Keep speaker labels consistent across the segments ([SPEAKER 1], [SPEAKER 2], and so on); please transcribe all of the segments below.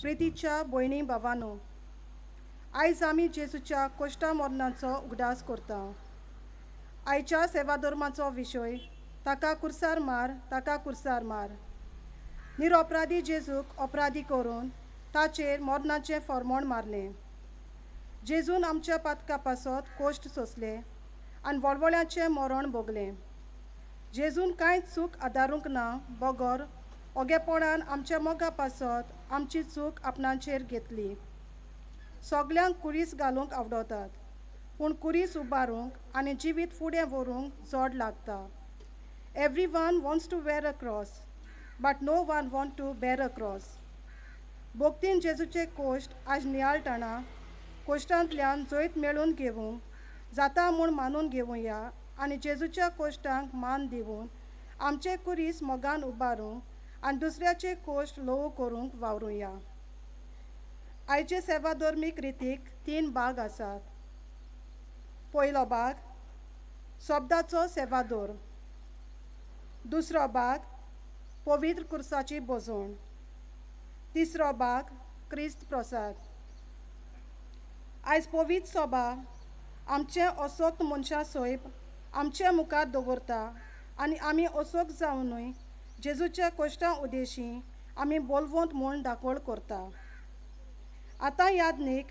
[SPEAKER 1] प्रितीच्या भयणी भावांनो, आयज आमी जेजूच्या कोश्टा मरणाचो उगडास करता. आयच्या सेवाधर्माचो विशय ताका कुर्सार मार, ताका कुर्सार मार. निरअपराधी जेजूक अपराधी करून ताचेर मरणाचें फर्मोण मारलें. जेजून आमच्या पातका पासत कोश्ट सोंसले आनी वळवळ्याचें मरण भोगलें. जेजून कांयच चूक आदारूंक ना बगर ओगेपणान आमच्या मोगा पासत आमची चूक आपणाचेर घेतली. सगल्यांक कुरीस घालूंक आवडटात, पूण कुरीस उबारूंक आनी जिवीत फुडें व्हरूंक जड लागता. Everyone wants to wear a cross, but no one want to bear a cross. भोगतीन जेजूचे कोश्ट आज नियाळटना कोश्टांतल्यान जैत मेळून घेवंक जाता म्हूण मानून घेवया आनी जेजूच्या कोश्टांक मान दिवन आमचे कुरीस मोगान उबारूंक आनी दुसऱ्याचे कोश्ट ल्हव करूंक वावरुया. आयचे सेवाधर्मीक रितीक 3 भाग आसात. पयलो भाग शब्दाचो सेवादोर. दुसरो भाग पवित्र कुर्साची बोजवण. तिसरो भाग क्रिस्त प्रसाद. आयज पवित्र सभा आमचे असोक्त मनशां सोयब आमचे मुखार दवरता आनी आमी असोक जावनूय जेजूच्या कोश्टां उदेशी आमी बोलवंत म्हूण दाखोळ करता. आतां यादनीक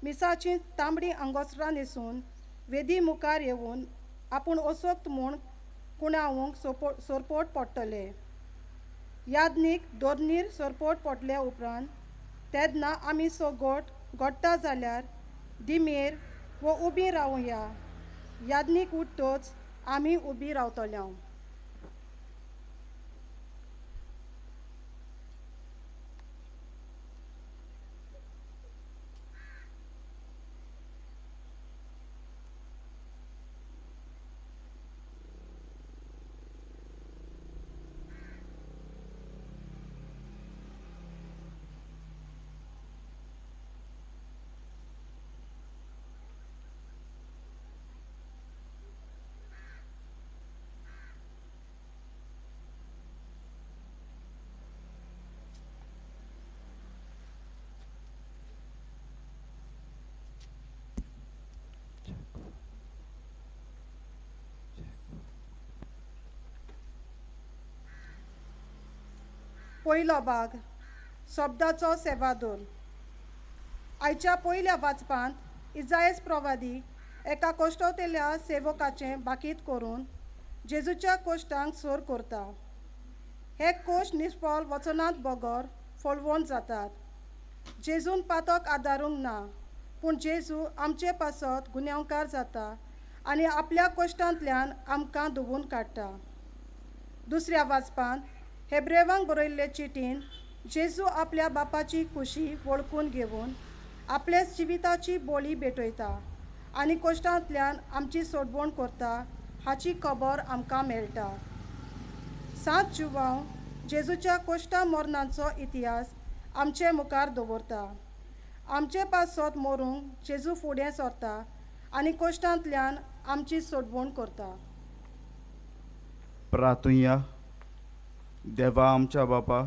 [SPEAKER 1] मिसाची तांबडी आंगोसरां न्हेसून वेदी मुखार येवन आपूण असोक्त म्हूण कुणावंक सोरपोट पडटले. यादनीक दोरनीर सोरपोट पडले उपरांत तेदना आमी सोगोट घडटा जाल्यार दिमेर वो उबी रावया. यादनीक उठ्ठोच आमी उबी रावतल्यो. पयलो भाग शब्दाचो सेवादोर. आयच्या पयल्या वाचपांत इजायस प्रवादी एका कोश्टवतेल्या सेवकाचें बाकीत करून जेजूच्या कोश्टांक सोर करता. हे कोश्ट निश्फळ वचनांत बगर फळवण जातात. जेजून पातक आदारूंक ना, पूण जेजू आमचे पासत गुन्यांवकार जाता आनी आपल्या कोश्टांतल्यान आमकां धुवून काडटा. दुसऱ्या वाचपांत हेब्रेवांक बरयल्ले चिटीन जेजू आपल्या बापाची खुशी वळखून घेवन आपले जिविताची बोली भेटयता आनी कोश्टांतल्यान आमची सोडवण करता हाची खबर आमकां मेळटा. 7 जुवांव जेजूच्या कोश्टा मरणाचो इतिहास आमचे मुखार दवरता. आमचे पासत मरूंक जेजू फुडें सरता आनी कोश्टांतल्यान आमची सोडवण करता.
[SPEAKER 2] प्रार्थुया. देवा आमच्या बापा,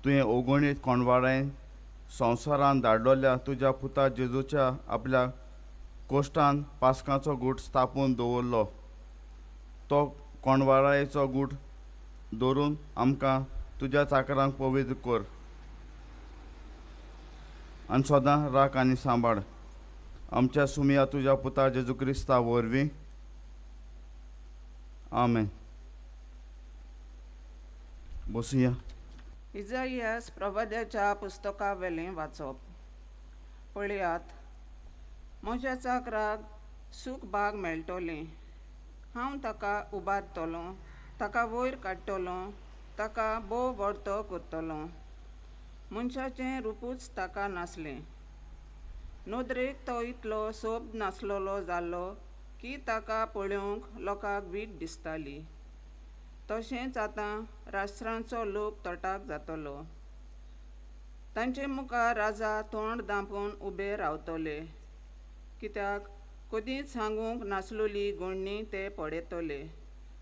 [SPEAKER 2] तुवें ओगणीत कोणवाडायन संवसारान धाडलोल्या तुज्या पुता जेजूच्या आपल्या कोश्टान पासकाचो गूट स्थापून दवरलो. तो कोणवाडायेचो गूट दवरून आमकां तुज्या चाकरांक पवित्र कर आनी सदां राख आनी सांबाळ. आमच्या सुमया तुज्या पुता जेजू क्रिस्ता वरवीं. आमेन. बसुया.
[SPEAKER 3] इजायास प्रवाद्याच्या पुस्तका वेलें वाचप. पळयात, म्हज्या चाकराक सूख भाग मेळटलें. हांव ताका उबारतलों, ताका वयर काडटलों, ताका बोव व्हडतो करतलों. मनशाचें रुपूच ताका नासलें. नदरेक तो इतलो सोब नासलोलो जाल्लो की ताका पळोवंक लोकांक वीट दिसताली. तशेंच आतां राष्ट्रांचो लोक तोटाक जातलो. तांचे मुखार राजा तोंड धांपून उबे रावतले, कित्याक कदींच सांगूंक नासलोली गोडणी ते पडयतले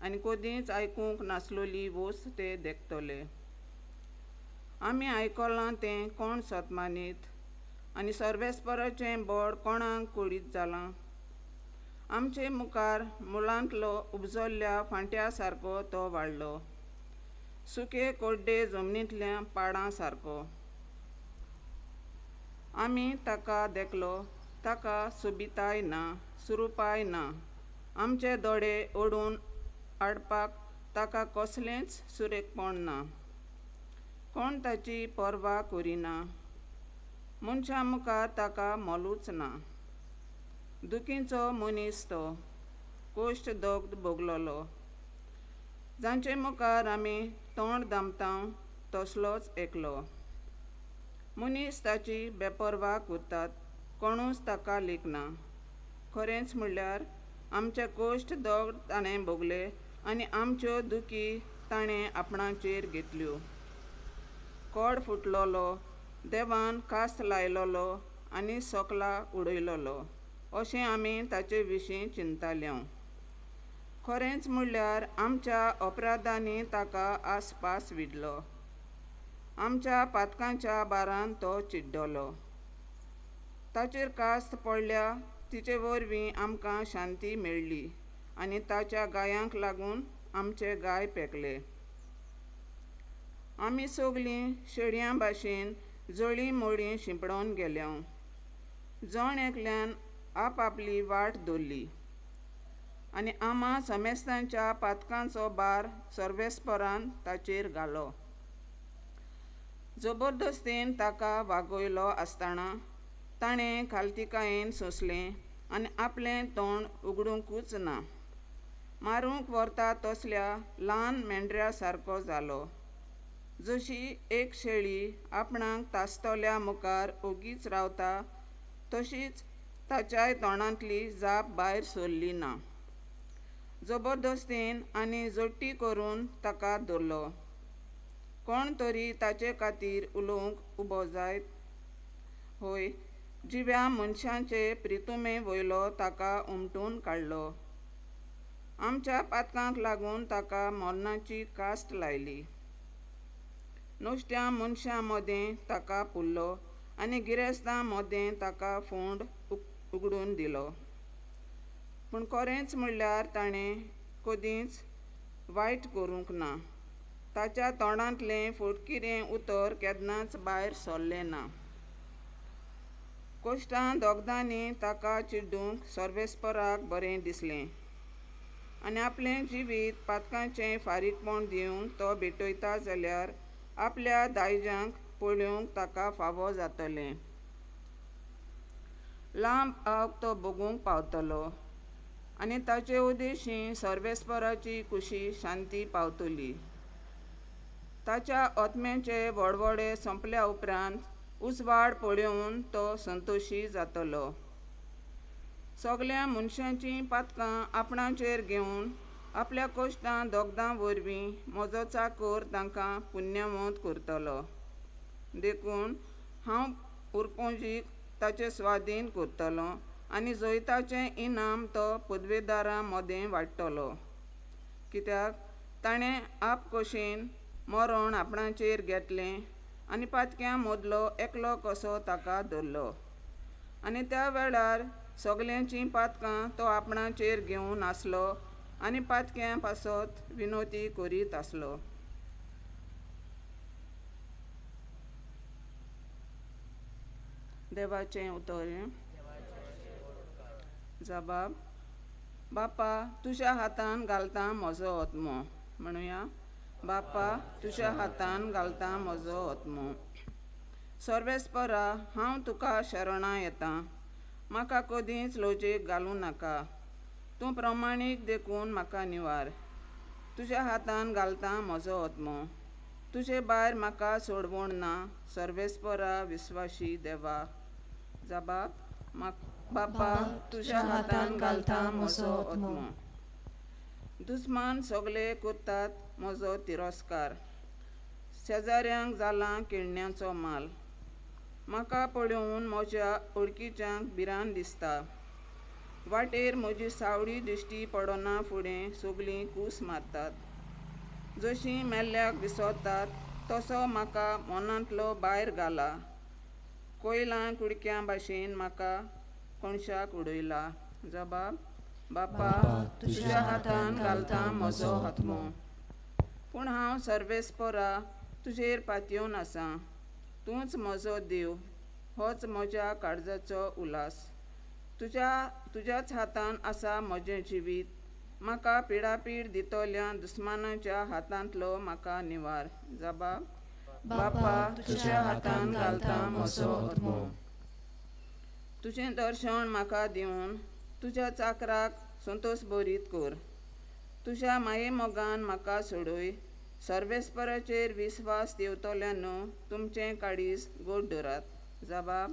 [SPEAKER 3] आनी कदींच आयकूंक नासलोली वोस ते देखतले. आमी आयकलां तें कोण सतमानीत आनी सर्वेस्पराचें बोड कोणाक कुडीत जालां. आमचे मुखार मुलांतलो उपजल्ल्या फांट्या सारको तो वाडलो, सुके कोड्डे जमनींतल्या पाडां सारको. आमी ताका देखलो, ताका सोबिताय ना, सुरूपाय ना. आमचे दोळे ओडून हाडपाक ताका कसलेंच सुरेखपण ना. कोण ताची पर्वा करिना. मनशा मुखार ताका मोलूच ना. दुखीचो मनीस तो, कोश्ट दोग भोगलोलो. जांचे मुखार आमी तोंड दामतां तसलोच एकलो. मनीस ताची बेपर्वा करतात, कोणूच ताका लेखना. खरेंच म्हणल्यार आमचे कोश्ट दोग ताणें भोगले आनी आमच्यो दुखी ताणें आपणाचेर घेतल्यो. कोड फुटलोलो, देवान कास्त लायलोलो आनी सोकला उडयलोलो अशें आमी ताचे विशीं चिंतताल्यो. खरेंच म्हणल्यार आमच्या अपराधांनी ताका आसपास विडलो. आमच्या पातकांच्या बारान तो चिड्डलो. ताचेर कास्त पडल्या तिचे वरवीं आमकां शांती मेळ्ळी आनी ताच्या गायांक लागून आमचे गाय पेकले. आमी सगलीं शेडयां भाशेन जळीं मोळीं शिंपडोन गेल्यो. जण एकल्यान आपआपली वाट धरली आनी आम्हा समेस्तांच्या पातकांचो भार सर्वेस्परान ताचेर घालो. जबरदस्तीन ताका वागयलो आसतना ताणें खालतिकायेन सोंसलें आनी आपलें तोंड उगडूंकूच ना. मारूंक व्हरता तसल्या ल्हान मेंढऱ्या सारको जालो. जशी एक शेळी आपणाक तासतल्या मुखार ओगीच रावता तशीच ताच्याय तोंडांतली जाप भायर सरली ना. जबरदस्तीन आनी जट्टी करून ताका धरलो. कोण तरी ताचे खातीर उलोवंक उबो जायत. होय, जिव्या मनशांचे प्रितुमे वयलो ताका उमटून काडलो. आमच्या पातकांक लागून ताका मरणाची कास्त लायली. नोश्त्या मनशां मदें ताका पुरलो आनी गिरेस्तां मदें ताका फोंड उगडून दिलो. पूण खरेंच म्हणल्यार ताणें कदींच वायट करूंक ना. ताच्या तोंडांतलें फोडकिरें उतर केन्नाच भायर सरलें ना. कोश्टां दोगदांनी ताका चिड्डूंक सर्वेस्पराक बरें दिसलें आनी आपलें जिवीत पातकांचें फारीकपण दिवन तो भेटयता जाल्यार आपल्या दायजांक पळोवंक ताका फावो जातलें. लांब आग तो भोगूंक पावतलो आनी ताचे उदेशी सर्वेस्पराची कुशी शांती पावतली. ताच्या आत्म्याचे व्हडवडे संपल्या उपरांत उजवाड पळोवन तो संतोशी जातलो. सगल्या मनशांचीं पातकां आपणाचेर घेवन आपल्या कोश्टां दोगदां वरवीं म्हजो चाकर तांकां पुण्यवंत करतलो. देखून हांव उरपोंजीक ताचे स्वाधीन करतलो आनी जैताचें इनाम तो पदवेदारां मदें वाडटलो. कित्याक ताणें आपकशेन मरण आपणाचेर घेतलें आनी पातक्यां मदलो एकलो कसो ताका धरलो. आनी त्या वेळार सगल्यांचीं पातकां तो आपणाचेर घेवन आसलो आनी पातक्यां पासत विनोती करीत आसलो. देवाचें उतर. जबाब. बापा, तुज्या हातान घालता म्हजो आत्मो. म्हणुया, बापा, तुज्या हातान घालता म्हजो आत्मो. सर्वेस्परा, हांव तुका शरणां येतां. म्हाका कदींच लजेक घालूं नाका. तूं प्रमाणीक देखून म्हाका निवार. तुज्या हातान घालता म्हजो आत्मो. तुजे भायर म्हाका सोडवण ना. सर्वेस्परा, विस्वाशी देवा. जबाब. बापा, तुज्या हातान घालता म्हजो आत्मो. दुस्मान सगळे करतात म्हजो तिरस्कार. शेजाऱ्यांक जाला किळण्याचो माल. म्हाका पळोवन म्हज्या वळखीच्यांक भिरांत दिसता. वाटेर म्हजी सावळी दिश्टी पडना फुडें सगळीं कूस मारतात. जशीं मेल्ल्याक विसरतात तसो म्हाका मनांतलो भायर घाला. कोयलां कुडक्यां भाशेन म्हाका कोणशाक उडयला. जबाब: बापा, तुज्या हातान घालता म्हजो आत्मो. पूण हांव सर्वेस्परा तुजेर पातयेवन आसां. तूंच म्हजो देव, होच म्हज्या काळजाचो उलास. तुज्याच हातान आसा म्हजें जिवीत. म्हाका पिडापीड दितोल्या दुस्मानाच्या हातांतलो म्हाका निवार. जबाब: बापा, तुज्या हातान घालता म्हजो आत्मो. तुजें दर्शन म्हाका दिवन तुज्या चाकराक संतोश भरीत कर. तुज्या माये मोगान म्हाका सोडय. सर्वेस्पराचेर विस्वास देवतल्यान तुमचें काळीज गोड धरात. जबाब: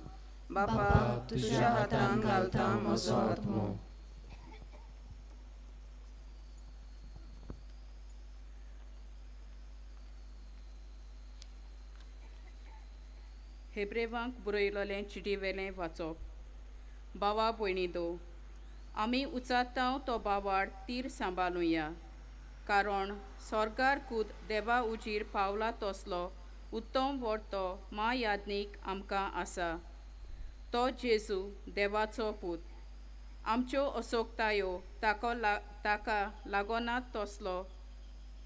[SPEAKER 3] बापा, तुज्या हातान घालता म्हजो आत्मो.
[SPEAKER 4] हेब्रेवांक बरयलोलें चिटीवेलें वाचप. भावा भयणीदो, आमी उचात्तांव तो बावाड तीर सांबाळुया, कारण स्वर्गार कूद देवा उजीर पावला तसलो उत्तम व्हड तो महायाज्ञीक आमकां आसा. तो जेजू देवाचो पूत. आमच्यो अशोकतायो ताका लागोनात तसलो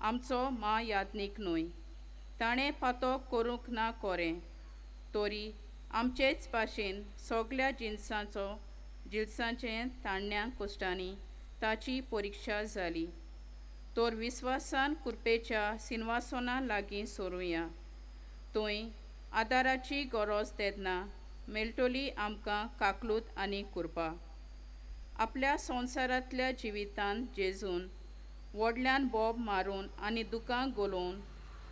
[SPEAKER 4] आमचो महायाज्ञीक न्हय. ताणें पातो करूंक ना कोरें, तोरी आमचेच भाशेन सगळ्या जिन्सांचे ताणण्या कश्टांनी ताची परिक्षा जाली. तोर विस्वासान कुरपेच्या सिंहासना लागीं सोरुया. थंय आदाराची गरज तेदना मेळटली आमकां काकलूत आनी कुरपा. आपल्या संवसारांतल्या जिवितांत जेजून व्हडल्यान बोब मारून आनी दुखां घालून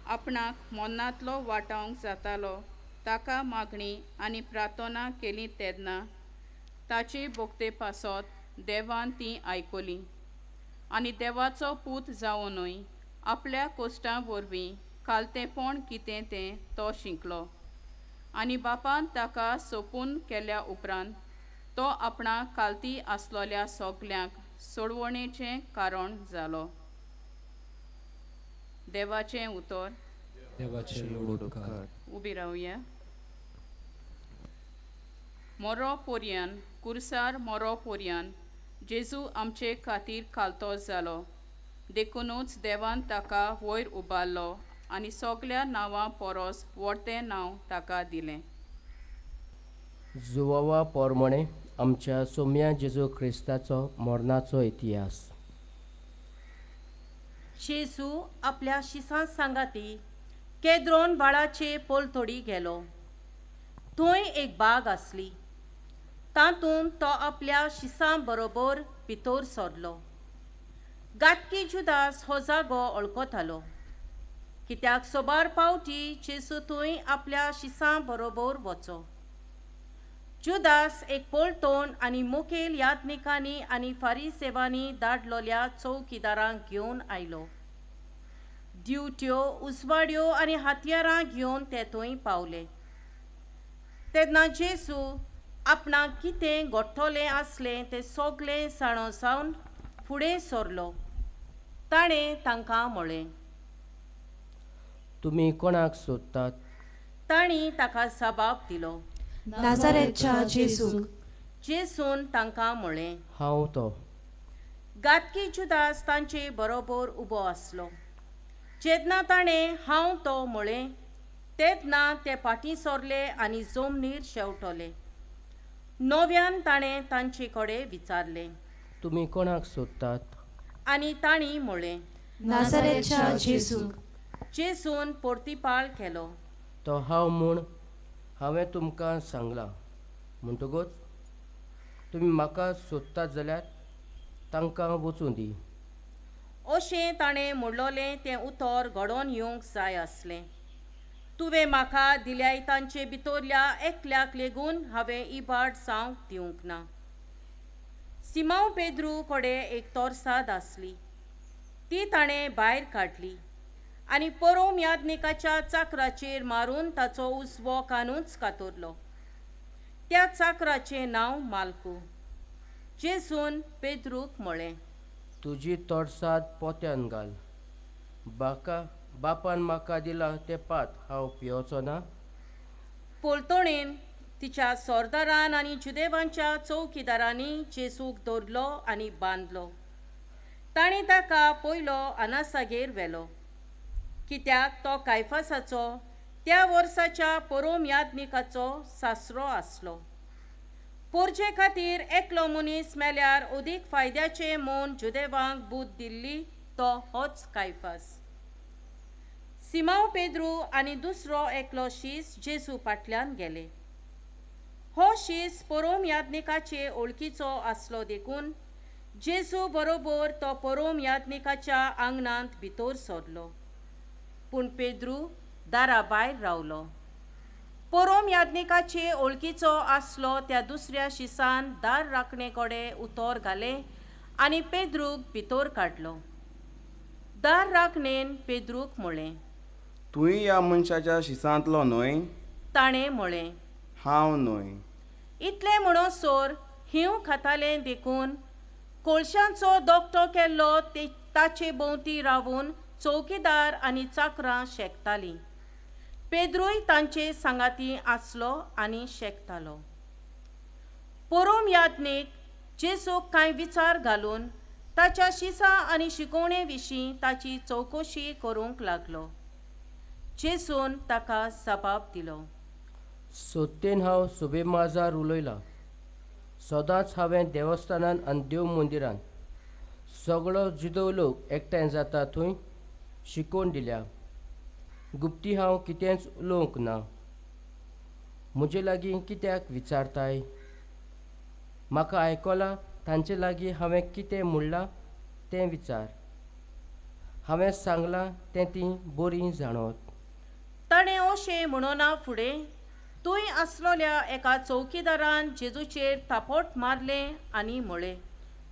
[SPEAKER 4] आपणाक मरणांतलो वांटोवंक जातालो ताका मागणी आनी प्रार्थना केली तेदना ताची भोगते पासत देवान ती आयकली. आनी देवाचो पूत जावनूय आपल्या कश्टां वरवीं खालतेपण कितें तें तो शिंकलो. आनी बापान ताका सोपून केल्या उपरांत तो आपणा खालती आसलोल्या सगल्यांक सोडवणेचें कारण जालो. देवाचें उतर. उबी रावया. मोरो पोरयान कुर्सार मोरो पोरयान जेजू आमचे खातीर खालतो जालो. देखूनच देवान ताका वयर उबारलो आनी सगल्या नांवां परस व्हडतें नांव ताका दिलें.
[SPEAKER 5] जुवावा पोरमणे आमच्या सोम्या जेजू क्रिस्ताचो मरणाचो इतिहास.
[SPEAKER 6] जेजू आपल्या शिसां सांगाती केद्रोन बाळाचे पोलतोडी गेलो. थंय एक बाग आसली. तातूंत तो आपल्या शिसां बरोबर भितर सरलो. गातकी जुदास हो जागो वळखतालो, कित्याक सोबार पावटी जेजू थंय आपल्या शिसां बरोबर वचो. जुदास एक पळटोन आनी मुखेल याज्ञिकांनी आनी फारिसेवांनी धाडलोल्या चौकीदारांक घेवन आयलो. दिवट्यो, उजवाड्यो आनी हातयारां घेवन ते थंय पावले. तेन्ना जेजू आपणाक कितें घडटलें आसलें तें सगळें जाणो जावन फुडें सरलो. ताणें तांकां म्हळें,
[SPEAKER 5] तुमी कोणाक सोदतात?
[SPEAKER 6] तांणी ताका जबाब दिलो,
[SPEAKER 7] नाजारेतच्या जेजूक.
[SPEAKER 6] जेजून तांकां म्हळें,
[SPEAKER 5] हांव तो.
[SPEAKER 6] गातकी जुदास तांचे बरोबर उबो आसलो. जेन्ना ताणें हांव तो म्हळें तेन्ना ते फाटीं सरले आनी जमनीर शेवटले. नव्यान ताणें तांचे कडेन विचारलें,
[SPEAKER 5] तुमी कोणाक सोदतात?
[SPEAKER 6] आनी तांणी म्हळें,
[SPEAKER 7] नाजारेतच्या जेजूक.
[SPEAKER 6] जेजून परतीपाळ केलो,
[SPEAKER 5] तो हांव म्हूण हांवें तुमकां सांगलां. म्हणटकूच तुमी म्हाका सोदतात जाल्यार तांकां वचूं दी.
[SPEAKER 6] अशें ताणें म्हणलोलें तें उतर घडोवन येवंक जाय आसलें. तुवें म्हाका दिल्याय तांचे भितरल्या एकल्याक लेगून हांवें इबाड जावंक दिवंक ना. सिमांव पेद्रू कडेन एक तोरसाद आसली. ती ताणें भायर काडली आनी परम याज्ञिकाच्या चाकराचेर मारून ताचो उजवो कानूच कातरलो. त्या चाकराचें नांव माल्कू. जेजून पेद्रूक म्हळें,
[SPEAKER 5] तुजी तोरसाद पोत्यान घाल. बाका बापान म्हाका दिला ते पात हांव पिवचो ना?
[SPEAKER 6] पोलतोणेन तिच्या सोरदारान आनी जुदेवांच्या चौकीदारांनी जेसूक दवरलो आनी बांदलो. ताणीं ताका पयलो आनासागेर व्हेलो, कित्याक तो कायफासाचो त्या वर्साच्या परोम याज्ञिकाचो सासरो आसलो. पोरजे खातीर एकलो मनीस मेल्यार अदीक फायद्याचें म्हूण जुदेवांक बूद दिल्ली तो होच कायफास. सिमांव पेद्रू आनी दुसरो एकलो शीस जेजू फाटल्यान गेले. हो शीस परोम याज्ञिकाचे ओळखीचो आसलो देखून जेजू बरोबर तो परोम याज्ञिकाच्या आंगणांत भितर सरलो. पूण पेद्रू दारा भायर रावलो. परोम याज्ञिकाचे ओळखीचो आसलो त्या दुसऱ्या शिसान दार राखणे कडेन उतर घाले आनी पेद्रूक भितर काडलो. दार राखणेन पेद्रूक म्हळें,
[SPEAKER 8] तुवें ह्या मनशाच्या शिसांतलो न्हय?
[SPEAKER 6] ताणें म्हळें,
[SPEAKER 8] हांव न्हय.
[SPEAKER 6] इतलें म्हणसर हिंव खातालें देखून कोळशांचो दोगटो केल्लो ताचे भोंवती रावून चौकीदार आनी चाकरां शेकतालीं. पेद्रूय तांचे सांगाती आसलो आनी शेकतालो. परोम याज्ञीक जेसूक कांय विचार घालून ताच्या शिसा आनी शिकोवणे विशीं ताची चवकशी करूंक लागलो. जेसून ताका जबाब दिलो,
[SPEAKER 5] सोत्तेन हांव सुबेमाजार उलयलां. सदांच हांवें देवस्थानान आनी देव मंदिरान सगळो जुदो लोक एकठांय जाता थंय शिकोवन दिल्या. गुप्ती हांव कितेंच उलोवंक ना. म्हजे लागीं कित्याक विचारताय? म्हाका आयकलां तांचे लागीं हांवें कितें म्हणलां तें विचार. हांवें सांगलां तें तीं बरीं जाणवत.
[SPEAKER 6] ताणें अशें म्हणना फुडें थंय आसलोल्या एका चौकीदारान जेजूचेर थापट मारलें आनी म्हळें,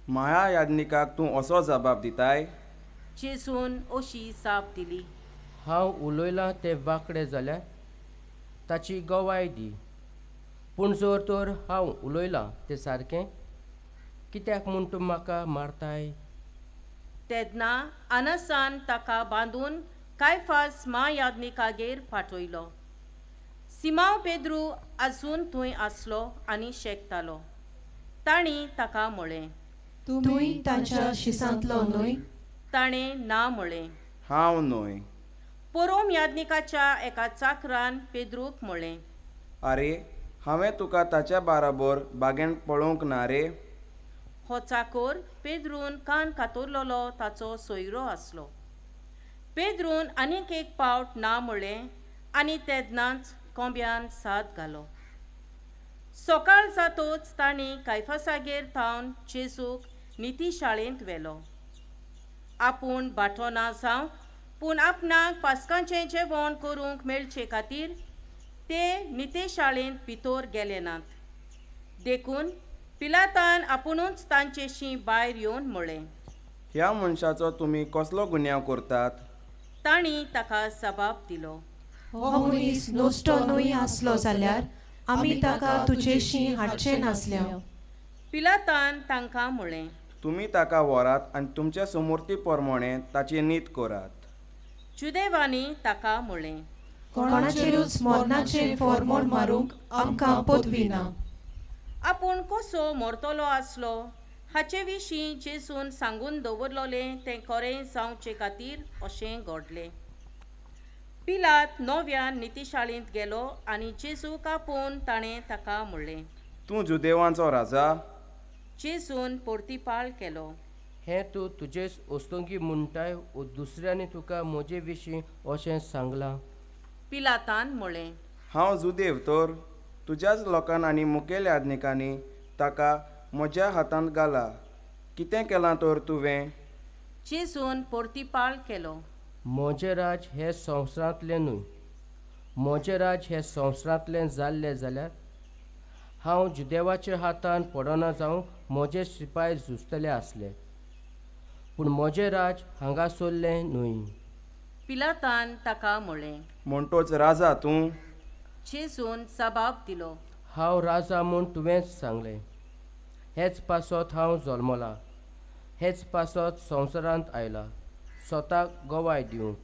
[SPEAKER 8] माया याज्ञिकाक तूं असो जबाब दिताय?
[SPEAKER 6] जेजून अशी जाप दिली,
[SPEAKER 5] हांव उलयलां तें वांकडें जाल्यार ताची गवाय दी. पूण जर तर हांव उलयलां तें सारकें, कित्याक म्हूण तूं म्हाका मारताय?
[SPEAKER 6] तेन्ना आनसान ताका बांदून कायफास महायाज्ञिकागेर फाटयलो. सिमांव पेद्रू आजून थंय आसलो आनी शेकतालो. तांणी ताका म्हळें,
[SPEAKER 7] तुमी तांच्या शिसांतलो न्हय?
[SPEAKER 6] ताणें ना म्हळें.
[SPEAKER 8] हांव न्हय.
[SPEAKER 6] परोम याज्ञिकाच्या एका चाकरान पेद्रूक म्हळें,
[SPEAKER 8] आरे, हांवें तुका ताच्या बाराबर बागेंत पळोवंक ना रे.
[SPEAKER 6] हो चाकोर पेद्रून कान कातरलोलो ताचो सोयरो आसलो. पेद्रून आनीक एक पावट ना म्हळें आनी तेन्नाच कोंब्यान साद घालो. सकाळ जातूच तांणी कायफासागेर थावन जेजूक नितीशाळेंत व्हेलो. आपूण बाटो ना जावं पूण आपणाक पास्कांचें जेवण करूंक मेळचे खातीर ते नितेशाळेंत भितर गेले नात. देखून पिलातान आपुणूच तांचेशी भायर येवन म्हळें,
[SPEAKER 8] ह्या मनशाचो तुमी कसलो गुन्यांव करतात?
[SPEAKER 6] तांणी ताका जबाब दिलो,
[SPEAKER 7] हो मनीस नोस्तो न्हय आसलो जाल्यार आमी ताका तुजेशी हाडचे नासल्या.
[SPEAKER 6] पिलातान तांकां म्हळें,
[SPEAKER 8] तुमी ताका व्हरात आनी तुमच्या समोर्ती प्रमाणे ताची नीत करात.
[SPEAKER 6] जुदेवांनी ताका म्हळें,
[SPEAKER 7] कोणाचेरूच मरणाचें फॉर्मोन मारूंक आमकां पदवी ना.
[SPEAKER 6] आपूण कसो मरतलो आसलो हाचे विशीं जेजून सांगून दवरलोलें तें खरें जावचे खातीर अशें घडलें. पिलात नव्यान नितीशाळेंत गेलो आनी जेजूक आपोवन ताणें ताका म्हणलें,
[SPEAKER 8] तूं जुदेवांचो राजा?
[SPEAKER 6] जेजून परतीपाळ केलो,
[SPEAKER 5] हें तूं तुजेच ओस्तोंगी म्हणटाय वो दुसऱ्यांनी तुका म्हजे विशीं अशें सांगलां?
[SPEAKER 6] पिलातान म्हळें,
[SPEAKER 8] हांव जुदेव तर? तुज्याच लोकांनी आनी मुखेल याज्ञिकांनी ताका म्हज्या हातांत घाला. कितें केलां तर तुवें?
[SPEAKER 6] जेजून परतीपाळ केलो,
[SPEAKER 5] म्हजें राज हे संवसारांतलें न्हय. म्हजें राज हे संवसारांतलें जाल्लें जाल्यार हांव जुदेवाच्या हातान पडना जावं म्हजे शिपाय झुजतले आसले. पूण म्हजें राज हांगा सोल्लें न्हय.
[SPEAKER 6] पिलातान ताका म्हळें,
[SPEAKER 8] म्हणटोच राजा तूं?
[SPEAKER 6] जेजून जबाब दिलो,
[SPEAKER 5] हांव राजा म्हूण तुवेंच सांगलें. हेच पासत हांव जल्मलां. हेच पासत संवसारांत आयलां स्वताक गवाय दिवंक.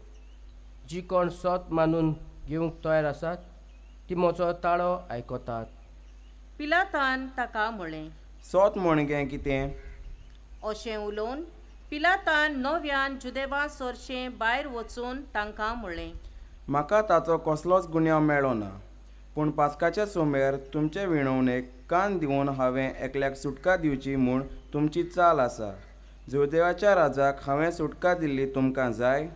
[SPEAKER 5] जी कोण सोत मानून घेवंक तयार आसात ती म्हजो ताळो आयकतात.
[SPEAKER 6] पिलातान ताका म्हळें.
[SPEAKER 8] सोत म्हणगे कितें?
[SPEAKER 6] अशें उलोवन पिलातान नव्यान जुदेवा सोरशें भायर वचून तांकां म्हळें.
[SPEAKER 8] म्हाका ताचो कसलोच गुन्यांव मेळ्ळो ना, पूण पास्काच्या सोमेर तुमचे विणवणेक कान दिवन हांवें एकल्याक सुटका दिवची म्हूण तुमची चाल आसा. जुदेवाच्या राजाक हांवें सुटका दिल्ली तुमकां जाय?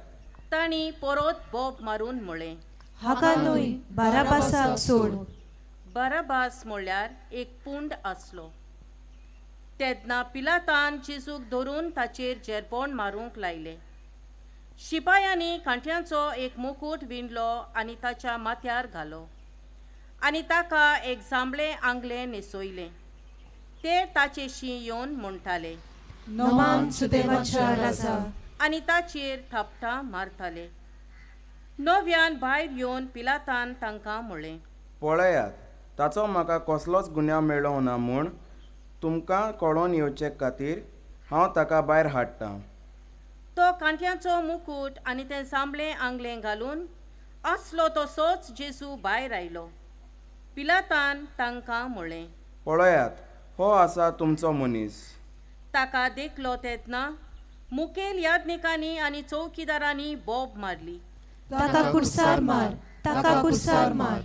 [SPEAKER 6] तांणी परत बोब मारून म्हळें.
[SPEAKER 7] हाका न्हय, बाराबासाक सोड.
[SPEAKER 6] बाराबास म्हणल्यार एक पुंड आसलो. तेन्ना पिलातान जेजूक धरून ताचेर जेरबोण मारूंक लायलें. शिपायांनी कांट्यांचो एक मुकूट विणलो आनी ताच्या माथ्यार घालो आनी ताका एक जांबळें आंगलें न्हेसोयलें. ते ताचेशी येवन म्हणटाले,
[SPEAKER 7] नोमान सुदेवाच्या राजा.
[SPEAKER 6] आनी ताचेर थापटां मारताले. नव्यान भायर येवन पिलातान तांकां म्हळें.
[SPEAKER 8] पळयात, ताचो म्हाका कसलोच गुन्यांव मेळ्ळो ना म्हूण तुमकां कळोवन येवचे खातीर हांव ताका भायर हाडटां.
[SPEAKER 6] तो कांट्यांचो मुकूट आनी तें जांबळें आंगलें घालून आसलो तसोच जेजू भायर आयलो. पिलातान तांकां म्हळें.
[SPEAKER 8] पळयात, हो आसा तुमचो मनीस.
[SPEAKER 6] ताका देखलो तेन्ना मुखेल यादनिकांनी आनी चौकीदारांनी बोब मारली.
[SPEAKER 7] ताका कुर्सार मार, ताका कुर्सार मार.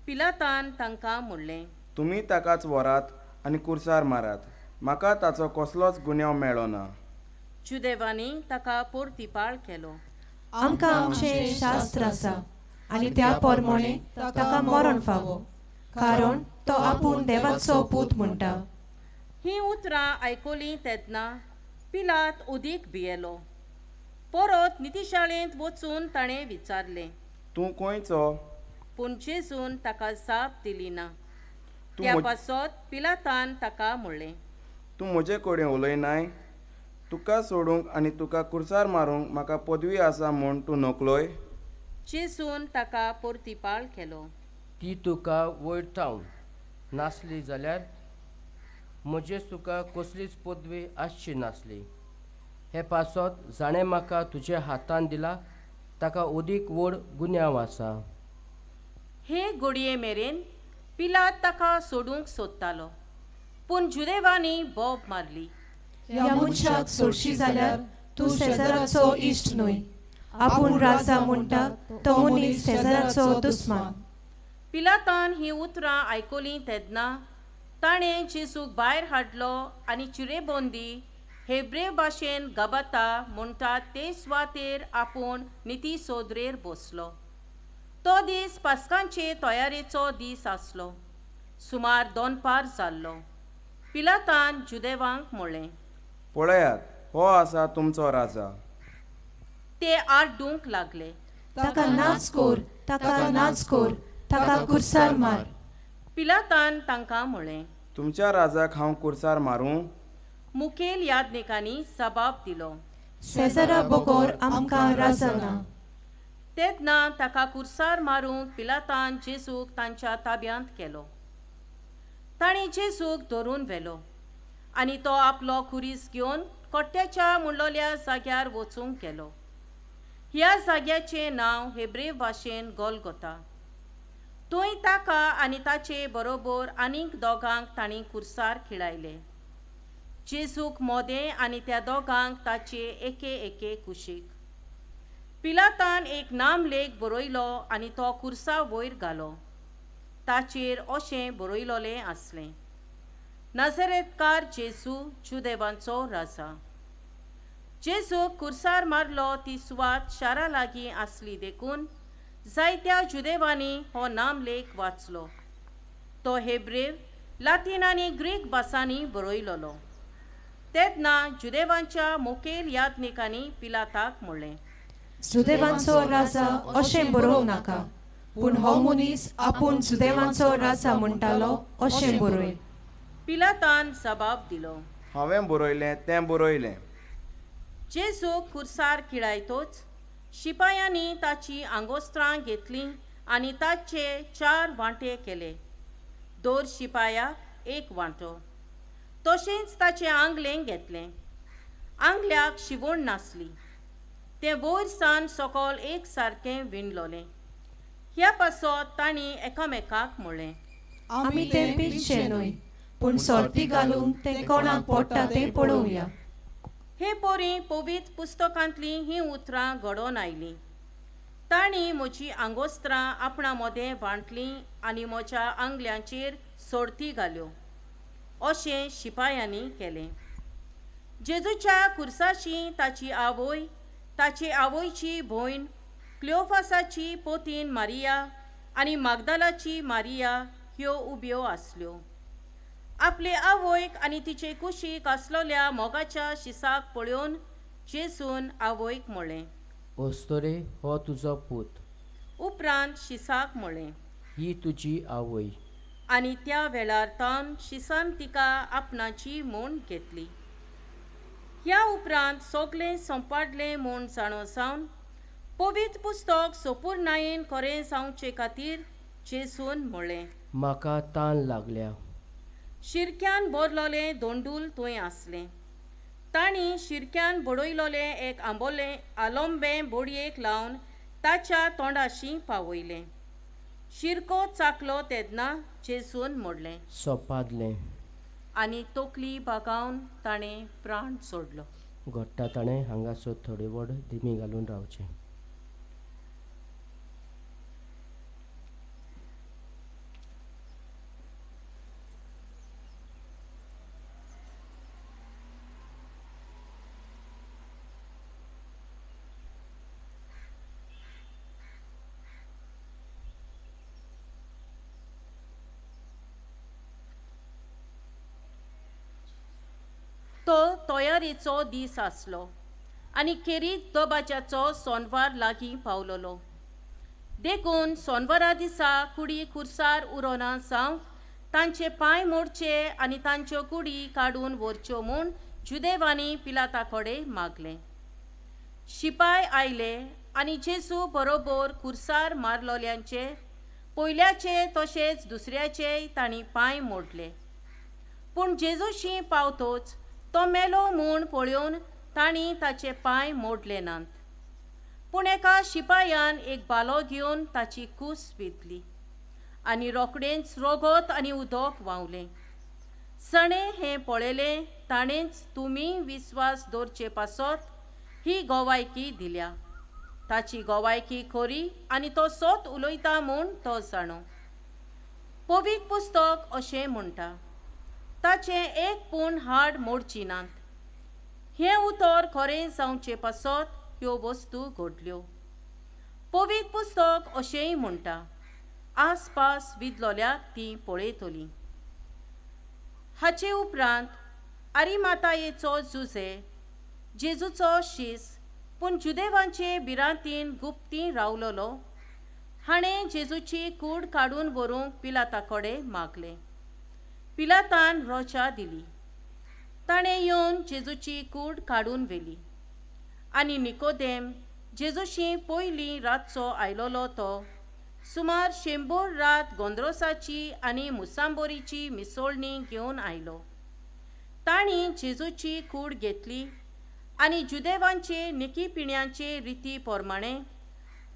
[SPEAKER 6] पिलातान तांकां म्हणलें.
[SPEAKER 8] तुमी ताकाच व्हरात आनी कुर्सार मारात. म्हाका ताचो कसलोच गुन्यांव मेळ्ळो ना.
[SPEAKER 6] जुदेवांनी ताका परतिपाळ केलो.
[SPEAKER 7] आमकां आमचें शास्त्र आसा आनी त्या पोरमोणे ताका मरण फावो, कारण तो आपूण देवाचो पूत म्हणटा.
[SPEAKER 6] हीं उतरां आयकलीं तेन्ना पिलात उदीक भियेलो. परत नितीशाळेंत वचून ताणें विचारलें.
[SPEAKER 8] तूं खंयचो?
[SPEAKER 6] पूण जेजून ताका जाप दिली ना.
[SPEAKER 8] तूं
[SPEAKER 6] त्या
[SPEAKER 8] म्हज-
[SPEAKER 6] पासत पिलातान ताका म्हणलें.
[SPEAKER 8] तूं म्हजे कडेन उलयनाय? तुका सोडूंक आनी तुका कुर्सार मारूंक म्हाका पदवी आसा म्हूण तूं नकलोय?
[SPEAKER 6] जेजून ताका परतिपाळ केलो.
[SPEAKER 5] ती तुका वयर थावन नासली जाल्यार म्हजेच तुका कसलीच पदवी आसची नासली. हे पासत जाणें म्हाका तुज्या हातान दिला ताका ओदीक व्हड गुन्यांव आसा.
[SPEAKER 6] हे घडये मेरेन पिलात ताका सोडूंक सोदतालो, पूण जुदेवांनी बोब मारली.
[SPEAKER 7] ह्या मनशाक सोडशी जाल्यार तूं सेजाराचो इश्ट न्हय. आपूण राजा म्हणटा तो मनीस सेजाराचो दुस्मान.
[SPEAKER 6] पिलातान हीं उतरां आयकलीं तेन्ना ताणें जेजूक भायर हाडलो आनी चिरेबोंदी हेब्रेव भाशेन गबाता म्हणटात ते सुवातेर आपूण निती सोदरेर बसलो. तो दीस पास्कांचे तयारेचो दीस आसलो. सुमार 2 जाल्लो. पिलातान जुदेवांक म्हळें.
[SPEAKER 8] पळयात, हो आसा तुमचो राजा.
[SPEAKER 6] ते आड्डूंक लागले.
[SPEAKER 7] ताका नाच कोर, ताका नाच कोर, ताका कुर्सार मार.
[SPEAKER 6] पिलातान तांकां म्हळें.
[SPEAKER 8] तुमच्या राजाक हांव कुर्सार मारूं?
[SPEAKER 6] मुखेल यादनिकांनी जबाब दिलो.
[SPEAKER 7] सेजारा बगोर आमकां राजा ना.
[SPEAKER 6] तेन्ना ताका कुर्सार मारूंक पिलातान जेजूक तांच्या ताब्यांत केलो. ताणें जेजूक धरून व्हेलो आनी तो आपलो खुरीस घेवन कोट्ट्याच्या म्हणलोल्या जाग्यार वचूंक गेलो. ह्या जाग्याचें नांव हेब्रेव भाशेन गोलगोथा. थंय ताका आनी ताचे बरोबर आनीक दोगांक तांणी कुर्सार खिळायले. जेजूक मोदें आनी त्या दोगांक ताचे एके एके कुशीक. पिलातान एक नामलेख बरयलो आनी तो कुर्सा वयर घालो. ताचेर अशें बरयलोलें आसलें. नाझरेतकार जेजू, जुदेवांचो राजा. जेजूक कुर्सार मारलो ती सुवात शारा लागीं आसली देखून जायत्या जुदेवांनी हो नामलेख वाचलो. तो हेब्रेव, लातीन आनी ग्रीक भासांनी बरयलोलो. तेन्ना जुदेवांच्या मुखेल यादनिकांनी पिलाताक म्हणलें.
[SPEAKER 7] सुदेवांचो राजा अशें बरोवंक नाका, पूण हो मनीस आपूण सुदेवांचो राजा म्हणटालो अशें बरय.
[SPEAKER 6] पिलातान जबाब दिलो.
[SPEAKER 8] हांवें बरयलें तें बरयलें.
[SPEAKER 6] जेजूक कुर्सार खिळायतोच शिपायांनी ताची आंगोस्त्रां घेतलीं आनी ताचे 4 वांटे केले. 2 शिपायाक 1 वांटो. तशेंच ताचें आंगलें घेतलें. आंगल्याक शिवण नासली. तें वयर सावन सकयल एक सारकें विणलोलें. ह्या पासत तांणी एकामेकाक म्हणलें,
[SPEAKER 7] आमी तें पिशें न्हय, पूण सोरती घालून तें कोणाक पडटा तें पळोवया.
[SPEAKER 6] हे पोरी पवित्र पुस्तकांतलीं हीं उतरां घडोवन आयलीं. तांणी म्हजीं आंगोस्त्रां आपणा मदें बांटलीं आनी म्हज्या आंगल्यांचेर सोडती घाल्यो. अशें शिपायांनी केलें. जेजूच्या खुर्साची ताची आवय, ताचे आवयची भयण, क्लिओफासाची पोतीन मारिया आनी मागदालाची मारिया ह्यो उब्यो आसल्यो. आपले आवयक आनी तिचे कुशीक आसलोल्या मोगाच्या शिसाक पळोवन जेजून आवयक म्हणलें,
[SPEAKER 5] ओस्तोरे, हो तुजो पूत.
[SPEAKER 6] उपरांत शिसाक म्हणलें,
[SPEAKER 5] ही तुजी आवय.
[SPEAKER 6] आनी त्या वेळार तावन शिसान तिका आपणाची म्हूण घेतली. ह्या उपरांत सगळें संपाडलें म्हूण जाणो जावन पवित्र पुस्तक सोपूर्णायेन खरें जावचे खातीर जेजून म्हणलें,
[SPEAKER 5] म्हाका तान लागल्या.
[SPEAKER 6] शिरक्यान भरलोलें दोंडूल थंय आसलें. तांणी शिरक्यान बडयलोलें एक आलोंबें बोडयेक लावन ताच्या तोंडाशी पावयलें. शिरको चाकलो तेदना जेजून म्हणलें,
[SPEAKER 5] सोपादलें.
[SPEAKER 6] आनी तकली बागावन ताणें प्राण सोडलो.
[SPEAKER 5] घोट्टा ताणें हांगासर थोडे वड दिमी घालून रावचें.
[SPEAKER 6] तो तयारेचो दीस आसलो आनी खेरीत दोबाच्याचो सोनवार लागीं पावलोलो. देखून सोनवारा दिसा कुडी खुर्सार उरोना जावं तांचे पांय मोडचे आनी तांच्यो कुडी काडून व्हरच्यो म्हूण जुदेवांनी पिलाता कडेन मागलें. शिपाय आयले आनी जेजू बरोबर खुर्सार मारलोल्यांचे पयल्याचे तशेंच दुसऱ्याचेय तांणी पांय मोडले. पूण जेजूशी पावतोच तो मेलो म्हूण पळोवन तांणी ताचे पांय मोडले नात. पूण एका शिपायान एक बालो घेवन ताची कूस पितली आनी रोखडेंच रोगत आनी उदक व्हांवलें. सणें हें पळयलें ताणेंच तुमी विस्वास दवरचे पासत ही गोवायकी दिल्या. ताची गोवायकी खरी आनी तो सोत उलयता म्हूण तो जाणो. पवित्र पुस्तक अशें म्हणटा, ताचें एक पूण हाड मोडची नात. हें उतर खरें जावचे पासत ह्यो वस्तू घडल्यो. पवित्र पुस्तक अशेंय म्हणटा, आसपास विदलोल्याक ती पळयतली. हाचे उपरांत आरिमातायेचो जुजे, जेजूचो शीस पूण जुदेवांचे भिरांतीन गुप्ती रावलोलो, हाणें जेजूची कूड काडून व्हरूंक पिलाता कडेन मागलें. पिलातान रोजा दिली. ताणें येवन जेजूची कूड काडून व्हेली. आनी निकोदेम जेजूशी पयलीं रातचो आयलोलो तो सुमार 100 रात गोंद्रोसाची आनी मुसांबोरीची मिसोळणी घेवन आयलो. तांणी जेजूची कूड घेतली आनी जुदेवांचे निकीपिण्यांचे रिती प्रमाणें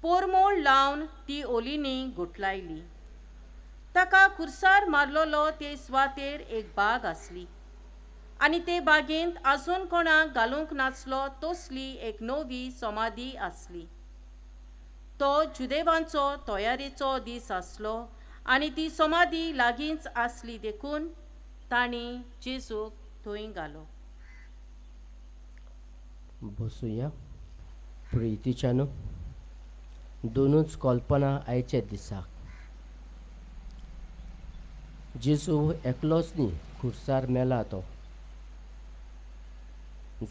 [SPEAKER 6] पोरमोळ लावन ती ओलींनी गुठलायली. ताका खुर्सार मारलोलो ते सुवातेर एक बाग आसली आनी ते बागेंत आजून कोणाक घालूंक नासलो तसली एक नवी समाधी आसली. तो जुदेवांचो तयारेचो दीस आसलो आनी ती समाधी लागींच आसली देखून तांणी जेजूक थंय घालो.
[SPEAKER 5] बसूया. प्रितीच्यान दोनूच कल्पना आयचे दिसाक. जेजू एकलोच न्ही, खुर्सार मेला तो.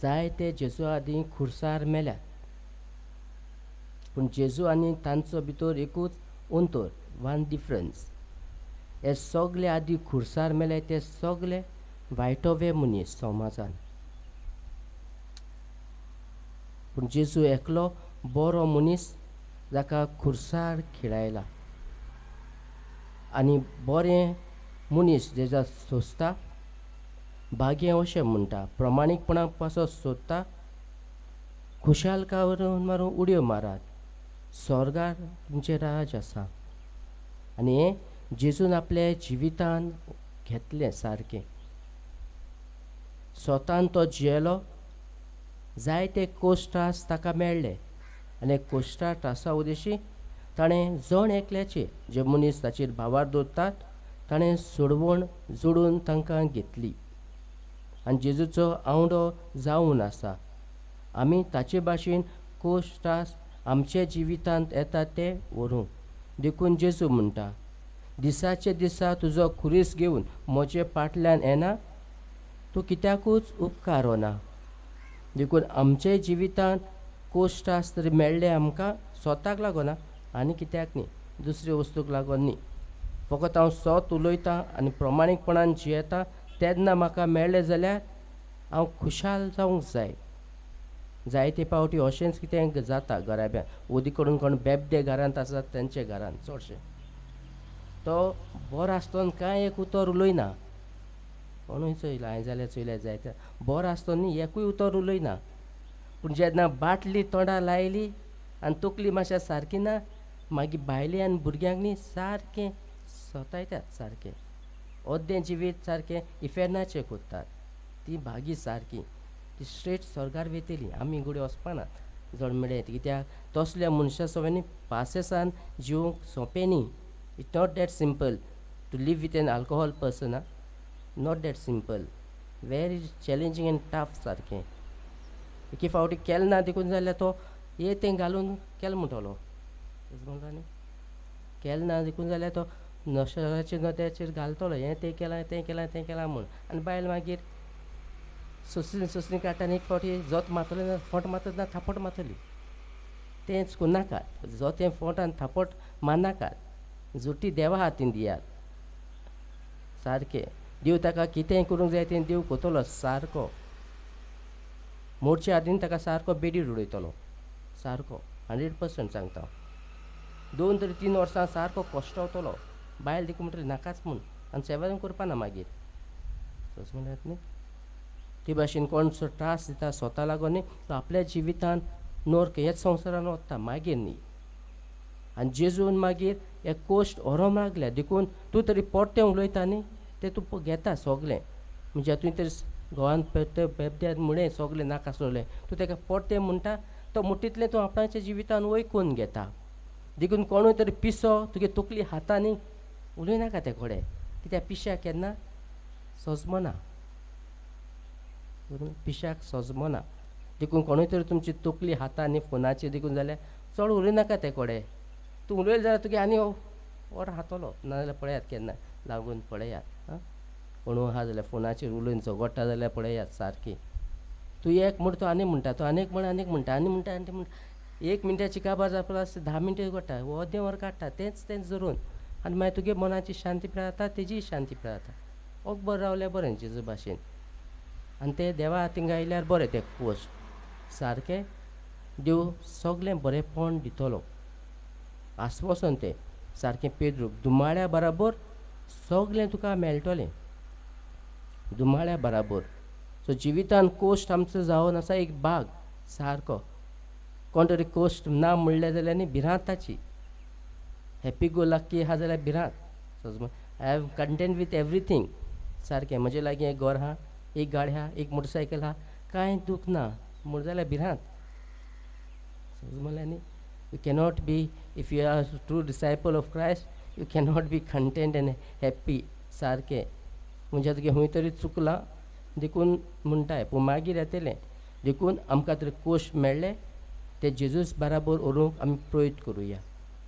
[SPEAKER 5] जायते जेजू आदीं खुर्सार मेल्यात. पूण जेजू आनी तांचो भितर एकूच अंतर, वन डिफरन्स. हे सगळे आदीं खुर्सार मेले ते सगळे वायटोवे मनीस समाजान. पूण जेजू एकलो बरो मनीस जाका खुर्सार खेळायला आनी बरें मनीस जेजा सोंसता, बागें अशें म्हणटा, प्रमाणीकपणाक पासत सोदता, खुशालकावरून मारून उडयो मारात. स्वर्गार तुमचें राज आसा. आनी हें जेजून आपल्या जिवितान घेतलें सारकें. स्वतान तो जियेलो, जायते कोश्ट त्रास ताका मेळ्ळे आनी कोश्टा त्रासा उदेशी ताणें जण एकल्याचे जे मनीस ताचेर भावार दवरतात ताणें सोडवण जोडून तांकां घेतली. आनी जेजूचो आवडो जावन आसा. आमी ताचे भाशेन कोश्ट त्रास आमच्या जिवितांत येतात ते व्हरूंक. देखून जेजू म्हणटा, दिसाचे दिसा तुजो खुरीस घेवन म्हजे फाटल्यान येना, तूं कित्याकूच उपकारो ना. देखून आमचे जिवितांत कोश्ट त्रास तरी मेळ्ळे आमकां स्वताक लागोना आनी कित्याक न्ही, दुसरे वस्तूक लागोन न्ही. फकत हांव स्वत उलयतां आनी प्रमाणीकपणान जियेतां तेन्ना म्हाका मेळ्ळें जाल्यार हांव खुशाल जावंक जाय. जायते फावटी अशेंच कितें जाता घराब्यान. ओदी करून कोण बेबदे घरांत आसात तेंचे घरांत चडशे तो बरो आसतना कांय एक उतर उलयना. कोणूय चयला हांवें जाल्यार चयल्या जायते बरो आसतना न्ही एकूय उतर उलयना. पूण जेन्ना बाटली तोंडां लायली आनी तकली मातशें सारकी ना, मागीर बायले आनी भुरग्यांक न्ही सारकें सोतायतात. सारकें अर्दें जिवीत सारकें इफेर्नाचें कोत्तात. ती भागी सारकी ती स्ट्रेट स्वर्गार वेतली. आमी घुडे वचपानात जण मेळत. कित्याक तसल्या मनशा सवानी पासेसान जिवंक सोंपें न्ही. It's not that simple to live with an alcohol person. Not that simple. Very challenging and tough सारकें. एके फावटी केलें ना देखून जाल्यार तो हे तें घालून केलें म्हणटलो. म्हणटा न्ही केलें ना देखून जाल्यार तो नशराचेर नद्याचेर घालतलो. हें तें केलां तें केलां तें केलां म्हूण. आनी बायल मागीर सोंसली काडटा आनी एक फावटी जोत मारतलें ना फोंट मारतना थापट मारतली. तेंच करून नाकात. जोतें फोंट आनी थापट मारनाकात. जोटी देवा हातीन दियात. सारकें देव ताका कितेंय करूंक जाय तें देव कोतलो सारको. मोडचे आदीन ताका सारको बेडीर उडयतलो. सारको 100% सांगता. 2 तरी 3 वर्सां सारको कश्टावतलो. बायल देखून म्हणटली नाकाच म्हूण आनी सेवा करपाना मागीर. तशें म्हणल्यात न्ही. ते भाशेन कोण त्रास दिता स्वता लागून न्ही तो आपल्या जिवितान नोर्क हेच संवसारान वता मागीर न्ही. आनी जेजून मागीर हे कोश्ट व्हरोंक लागल्या. देखून तूं तरी पोट्टें उलयता न्ही तें तूं घेता सगलें. म्हणजे तुवें तरी घोवान बेबद्यान म्हणलें सगलें नाका आसलें तूं ताका पोट्टें म्हणटा. तो मुठींतलें तूं आपणाच्या जिवितान वयकून घेता. देखून कोणूय तरी पिसो तुगे तकली हातांनी उलयनाका ते कोडे. कित्याक पिश्याक केन्ना सजमना. पिश्याक सजमना. देखून कोणूय तरी तुमची तकली हातांनी फोनाचेर देखून जाल्यार चड उलयनाका ते कोडे. तूं उलयलें जाल्यार तुगे आनी वर हातलो नाजाल्यार पळयात केन्ना लागून पळयात. कोणूय आहा जाल्यार फोनाचेर उलयन झगडटा जाल्यार पळयात सारकी. तूं एक म्हण तो आनी म्हणटा तो आनीक म्हण आनीक म्हणटा आनी म्हणटा आनी म्हणटा. 1 मिनटाची काबार जावपा आसता 10 मिनटां घडटा. अर्दें वर काडटा तेंच धरून आनी मागीर तुगे मनाची शांती मेळटा तेजी शांती मेळटा. ओग रावल्यार बरें जेजू भाशेन. आनी ते देवा हातीन गायल्यार बरें ते पोस्ट सारकें देव सगलें बरेंपण दितलो. आस्वासन तें सारकें पेद्रूक दुमाळ्या बराबर सगलें तुका मेळटलें. दुमाळ्या बराबर. सो जिवितान कोश्ट आमचो जावन आसा एक भाग सारको. कोण तरी कोश्ट ना म्हणलें जाल्यार न्ही भिरांत ताची. हॅप्पी गो लक्की आहा जाल्यार भिरांत. I have content with everything. सारकें म्हजे लागीं एक घर आहा, एक गाडी आहा, एक मोटरसायकल आहा, कांय दूख ना म्हूण जाल्यार भिरांत. म्हणल्यार न्ही you cannot be if you are true disciple of Christ you cannot be content and happy. सारकें म्हणजे तुगे खंय तरी चुकलां देखून म्हणटाय पूण मागीर येतलें. देखून आमकां तरी कोश्ट मेळ्ळे ते जेजूस बराबर व्हरूंक आमी प्रयत्न करुया.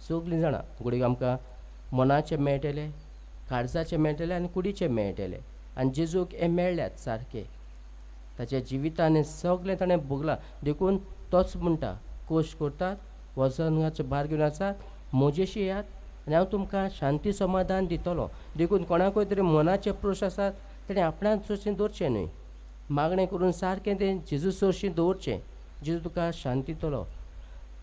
[SPEAKER 5] सगलीं जाणां घडये आमकां मनाचें मेळटलें, काळजाचें मेळटलें आनी कुडीचें मेळटलें. आनी जेजूक हें मेळ्ळ्यात सारकें. ताच्या जिवितान हें सगलें ताणें भोगलां. देखून तोच म्हणटा कोश्ट करतात वजनाचो भार घेवन आसात म्हजेशी येयात आनी हांव तुमकां शांती समाधान दितलो. देखून कोणाकूय तरी मनाचे प्रोश आसात तेणें आपणाक चडशें दवरचें न्हय. मागणें करून सारकें तें जेजू चडशीं दवरचें. जेजू तुका शांती दितलो.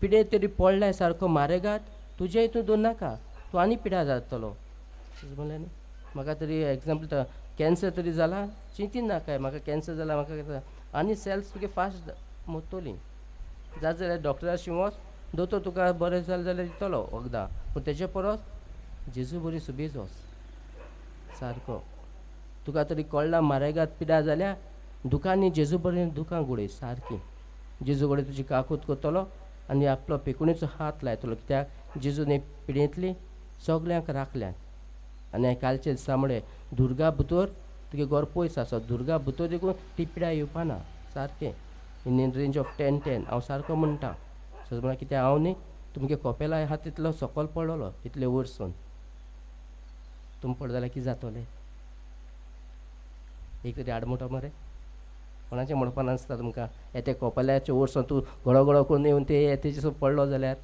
[SPEAKER 5] पिडे तरी पडल्यार सारको मारेगात तुजे हितून दवरनाका तूं आनी पिड्यार जातलो. म्हणलें न्ही. म्हाका तरी एग्जाम्पल कॅन्सर तरी जाला चिंतीन नाका म्हाका कॅन्सर जाला म्हाका आनी सेल्स तुगे फास्ट मोडटलीं. जाता जाल्यार डॉक्टराशी वच दोतोर तुका बरें जालें जाल्यार दितलो वखदां पूण तेजे परस जेजू बरी सुबेज वच सारको तुका तरी कळना म्हारगात पिड्या जाल्यार दुकानी जेजू बरें दुकान उडय सारकी जेजू कडेन तुजी काकूत करतलो आनी आपलो पेकुणीचो हात लायतलो कित्याक जेजून एक पिडेंतली सगल्यांक राखल्यान आनी कालचे दिसा म्हळें दुर्गा भितर तुगे घर पयस आसा दुर्गा भितर देखून ती पिड्या येवपाना सारकें इन रेंज ऑफ 10-10 हांव सारको म्हणटा सो म्हळ्यार कित्याक हांव न्ही तुमगे कपेला आहा तितलो सकयल पडलोलो इतले वयरसून तुम पड जाल्यार कितें जातलें एक तरी आडमुठो मरे कोणाचें म्हणपा नासता तुमकां येते कपेलाच्या वयरसून तूं गडो करून येवन ते येतेचेर पडलो जाल्यार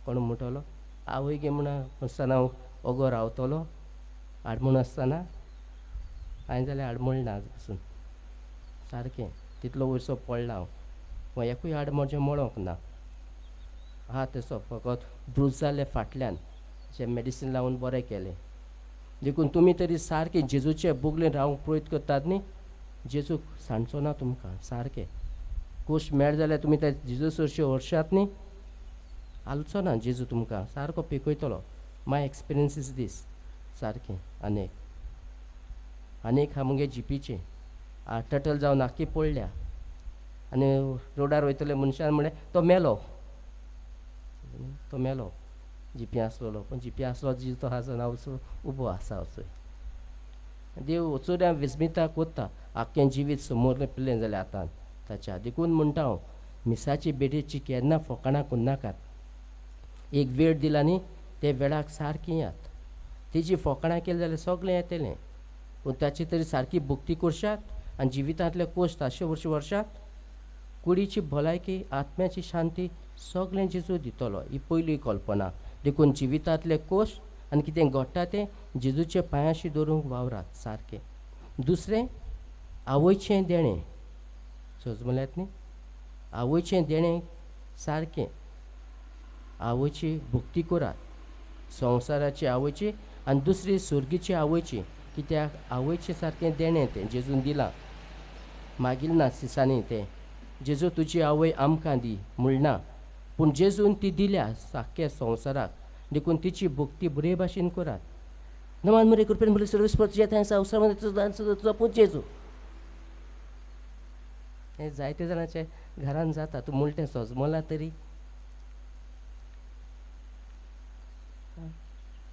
[SPEAKER 5] कोण म्हणटलो आवय गे म्हणून आसतना हांव ओगो रावतलो आडमूण आसतना हांवें जाल्यार आडमूळ ना पासून सारकें तितलो वयरसो पडला हांव एकूय आड म्हजें मळोंक ना आहा तसो फकत ब्रूज जाले फाटल्यान जे मेडिसीन लावन बरें केलें देखून तुमी तरी सारकें जेजूचे बुगलेन रावंक प्रयत्न करतात न्ही जेजू सांडचो ना तुमकां सारकें खूश मेळ जाल्यार तुमी त्या जेजू सरशी वर्शात न्ही हालचो ना जेजू तुमकां सारको पिकयतलो माय एक्सपिरियन्स इज दीस सारकें आनीक हा मुगे जीपीचे टटल जावन आख्खी पडल्या आनी रोडार वयतले मनशान म्हळें तो मेलो जीपी आसलेलो पूण जीपी आसलो जी तो आसा हांव उबो आसा वचून देव वचून विस्मिता कोत्ता आख्खें जिवीत समोर पिल्लें जाल्यार आतां ताच्या देखून म्हणटा हांव मिसाची बेडीची केन्ना फकाणां करनाकात एक वेळ दिला न्ही ते वेळाक सारकी यात तेजी फकाणां केली जाल्यार सगळें येतलें पूण ताची तरी सारकी भुक्ती करशात आनी जिवितांतले कोश्ट अशे वर्षात कुडीची भलायकी आत्म्याची शांती सगळें जेजू दितलो ही पयली कल्पना देखून जिवितांतले कोश्ट आनी कितें घडटा तें जेजूचे पांयाशी दवरूंक वावरात सारकें दुसरें आवयचें देणें समजल्यात न्ही आवयचें देणें सारकें आवयची भुक्ती करात संवसाराची आवयची आनी दुसरी सुर्गीची आवयची कित्याक आवयचें सारकें देणें तें जेजून दिलां मागीर ना सिसांनी तें जेजू तुजी आवय आमकां दी म्हणना पूण जेजून ती दिल्या साख्या संवसाराक देखून तिची भुक्ती बरे भाशेन करात नमान मरे कृपेन बरे सर्वेस्पर तुज्या संवसारामध्ये जपून जेजू हें जायते जाणांच्या घरान जाता तूं म्हणटें सजमलां तरी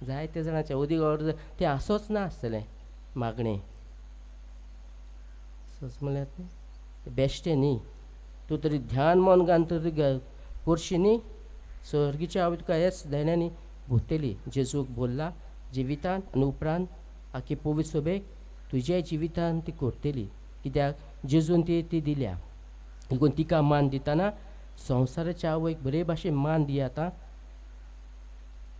[SPEAKER 5] जायते जाणांचे उदीक अर्द तें आसोच ना आसतलें मागणें सजमल्यात न्ही बेश्टें न्ही तूं तरी ध्यान मन घालून तरी करशी न्ही सर्गीच्या आवय तुका हेच देण्यांनी भोंवतली जेजूक बोल्ला जिवितांत आनी उपरांत आख्खी पवित्र सभेक तुज्या जिवितांत ती करतली कित्याक जेजून ती दिल्या देखून तिका मान दितना संवसाराच्या आवयक बरे भाशेन मान दियाता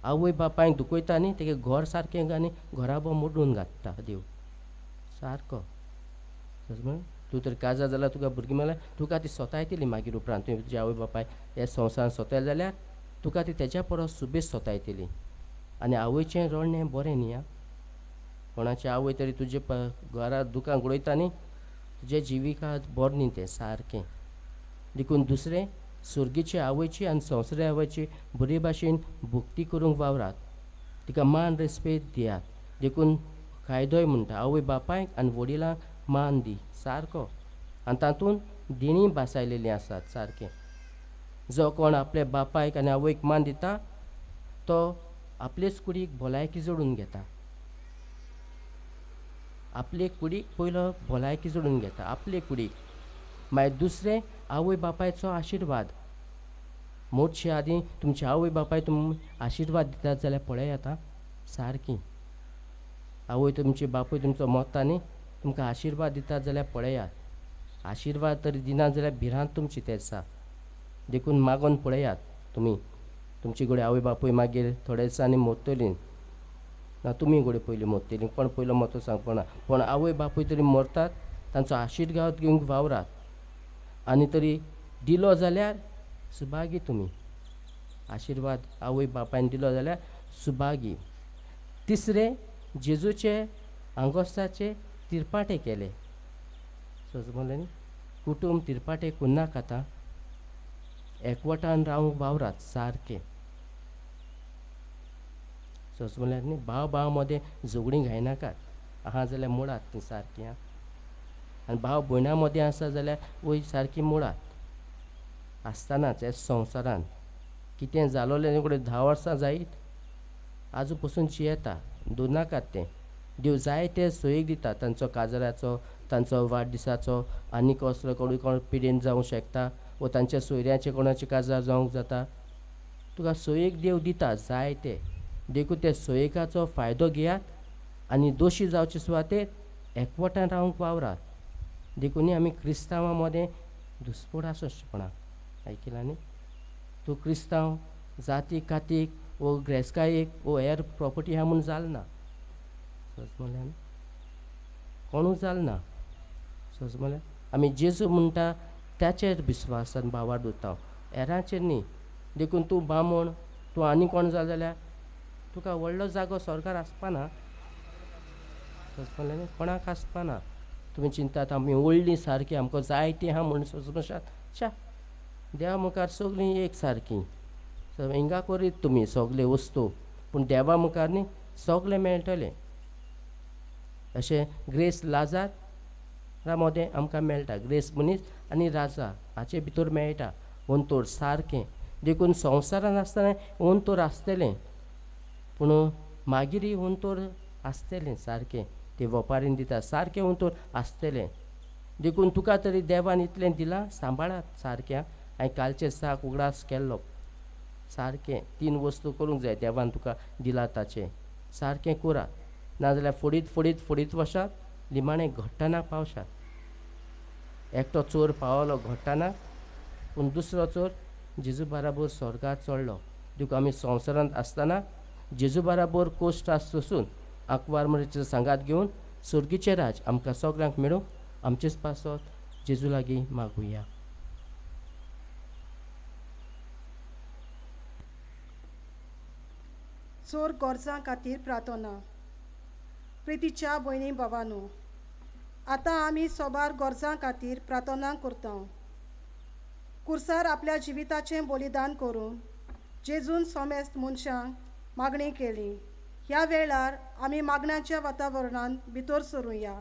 [SPEAKER 5] आवय बापायक दुखयता न्ही तेगे घर सारकें आनी घराबो मोडून घालता देव सारको तूं तर काजार जाल्यार तुका भुरगीं मेळ्ळ्यार तुका ती स्वता येतली मागीर उपरांत तुवें तुज्या आवय बापाय हे संवसारान स्वतायले जाल्यार तुका ती तेज्या परस सुबेज स्वता येतली आनी आवयचें रडणें बरें न्ही आं कोणाची आवय तरी तुजे घरा दुकान उडयता न्ही तुजे जिविकांत बरें न्ही तें सारकें देखून दुसरें सुर्गीचे आवयची आनी संवसारी आवयची बरे भाशेन भुक्ती करूंक वावरात तिका मान रेस्पेद दियात देखून कायदोय म्हणटा आवय बापायक आनी वडिलांक मान दी सारको आनी तातूंत दिणी बासायलेलीं आसात सारकें जो कोण आपल्या बापायक आनी आवयक मान दिता तो आपलेच कुडीक भलायकी जोडून घेता आपले कुडीक पयलो भलायकी जोडून घेता आपले कुडीक मागीर दुसरें आवय बापायचो आशिर्वाद मोठशे आदीं तुमचे आवय बापाय तुम आशिर्वाद दितात जाल्यार पळयात आं सारकीं आवय तुमची बापूय तुमचो मोता न्ही तुमकां आशिर्वाद दितात जाल्यार पळयात आशिर्वाद तरी दिनात जाल्यार भिरांत तुमची तें आसा देखून मागोन पळयात तुमी तुमची घोडे आवय बापूय मागीर थोड्या दिसांनी मोडटलीं ना तुमी घोडे पयलीं मोडटलीं कोण पयलो मोतो सांगपना पूण आवय बापूय तरी मरतात तांचो आशिर्वाद घेवंक वावरात आनी तरी दिलो जाल्यार सुभागी तुमी आशिर्वाद आवय बापायन दिलो जाल्यार सुभागी तिसरें जेजूचे आंगोस्ताचे तिरपाटे केले समजलें न्ही कुटूंब तिरपाटे करनाकात एकवटान रावंक वावरात सारके. सोच म्हळ्यार न्ही भाव भाव मदें झगडीं घायनाकात. आहा जाल्यार मुळात तीं सारकीं आहा. आनी भाव भयणां मदें आसा जाल्यार वय सारकीं मुळात आसतनाच ह्या संवसारान कितें जालोलें कडेन 10 वर्सां जायत आजू पसून जियेता. दोनाकात तें. देव जायते सोयेक दिता तांचो काजराचो, तांचो वाडदिसाचो, आनी कसलो कोण पिडेन जावंक शकता वो तांच्या सोयऱ्याचे कोणाचे काजार जावंक जाता. तुका सोयेक देव दिता जायते. देखून ते सोयेकाचो फायदो घेयात आनी दोशी जावचे सुवातेर एकवटान रावंक वावरात. देखून आमी क्रिस्तांवां मदें दुस्पड आसोचपणा. आयकलां न्ही? तूं क्रिस्तांव जातीक कातीक वो ग्रेस्कायेक वो हेर प्रॉपर्टी आहा म्हूण जालना. सोच म्हळ्यार कोणूच जालना. सोच म्हळ्यार आमी जेजू म्हणटा त्याचेर विस्वासान भावार दोत्ता, हेरांचेर न्ही. देखून तूं बामण, तूं आनी कोण जाल जाल्यार तुका व्हडलो जागो स्वर्गार आसपाना. सोच म्हळ्यार कोणाक आसपाना. तुमी चिंतात आमी व्हडलीं सारकीं आमकां जायतीं आहा म्हूण सोच म्हशात. च्या देवा मुखार सगळीं एक सारकीं. हिंगा करीत तुमी सगळे वस्तू पूण देवा मुखार न्ही सगळें मेळटलें. अशें ग्रेस लाजार मदें आमकां मेळटा. ग्रेस मनीस आनी राजा हाचे भितर मेळटा. अंतोर सारकें. देखून संवसारान आसतना अंतोर आसतलें पूण मागीर अंतोर आसतलें सारकें. ते वपारीन दिता सारकें अंतोर आसतलें. देखून तुका तरी देवान इतलें दिलां सांबाळात सारकें. हांवें कालचे साक उगडास केल्लो सारकें 3 वस्तू करूंक जाय देवान तुका दिला ताचें सारकें करात. नाजाल्यार फोडीत वशात निमाणें घट्टना पावशात. एकटो चोर पावलो घट्टना पूण दुसरो चोर जेजू बाराबर स्वर्गांत चडलो. देखून आमी संवसारांत आसतना जेजू बाराबर कोश्ट आसून आंकवार म्हणचे सांगात घेवन सुर्गीचें राज आमकां सगळ्यांक मेळूंक आमचेच पासत जेजू लागीं मागुया.
[SPEAKER 1] चोर गोरजां खातीर प्रार्थना. प्रितीच्या भयणी भावांनो, आतां आमी सोबार गोरजां खातीर प्रार्थना करता. कुर्सार आपल्या जिविताचें बलिदान करून जेजून सोमेस्त मनशांक मागणी केली. ह्या वेळार आमी मागण्याच्या वातावरणान भितर सरुया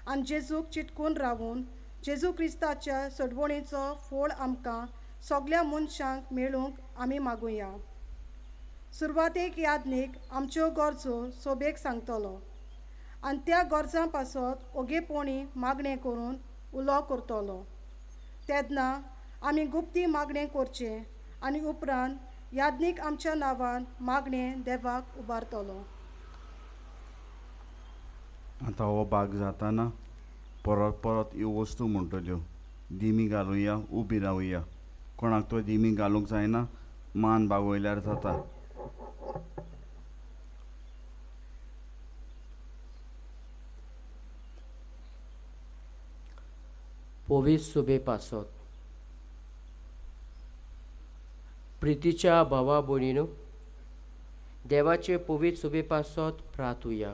[SPEAKER 1] आनी जेजूक चिटकून रावून जेजू क्रिस्ताच्या सोडवणीचो फळ आमकां सगळ्या मनशांक मेळूंक आमी मागुया. सुरवातेक यादनीक आमच्यो गरजो सोबेक सांगतलो आनी त्या गरजां पासत ओगेपणी मागणें करून उलो करतलो. तेन्ना आमी गुप्ती मागणें करचें आनी उपरांत यादनीक आमच्या नांवान मागणें देवाक उबारतलो.
[SPEAKER 2] आतां हो भाग जाताना परत ह्यो वस्तू म्हणटल्यो. दिमी घालुया, उबी रावुया. कोणाक तो दिमी घालूंक जायना, मान बागयल्यार जाता.
[SPEAKER 5] पोवीस सुबे पासत. प्रितीच्या भावा भयणीनो, देवाचे पवीत सुबे पासत प्रार्थुया.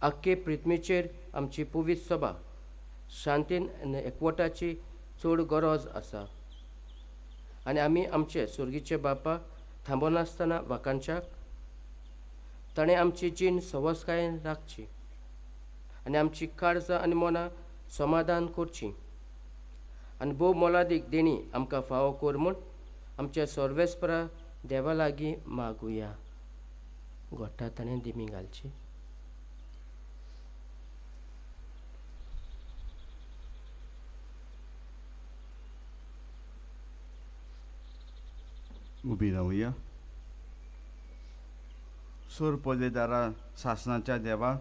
[SPEAKER 5] आख्खे पृथ्वीचेर आमची पवीत सभा शांतीन आनी एकवटाची चड गरज आसा. आनी आमी आमचे सुर्गीचे बापा थांबनासतना वाकांच्याक ताणें आमची जीण सवस्कायेन राखची आनी आमची काळजां आनी मनां समाधान करची आनी भोव मोलादीक देणी आमकां फावो कर म्हूण आमच्या सर्वेस्परा देवा लागीं मागुया. घोट्टा ताणें दिमी घालची.
[SPEAKER 2] उबी रावुया. सोर पोलेदारा शासनाच्या देवा,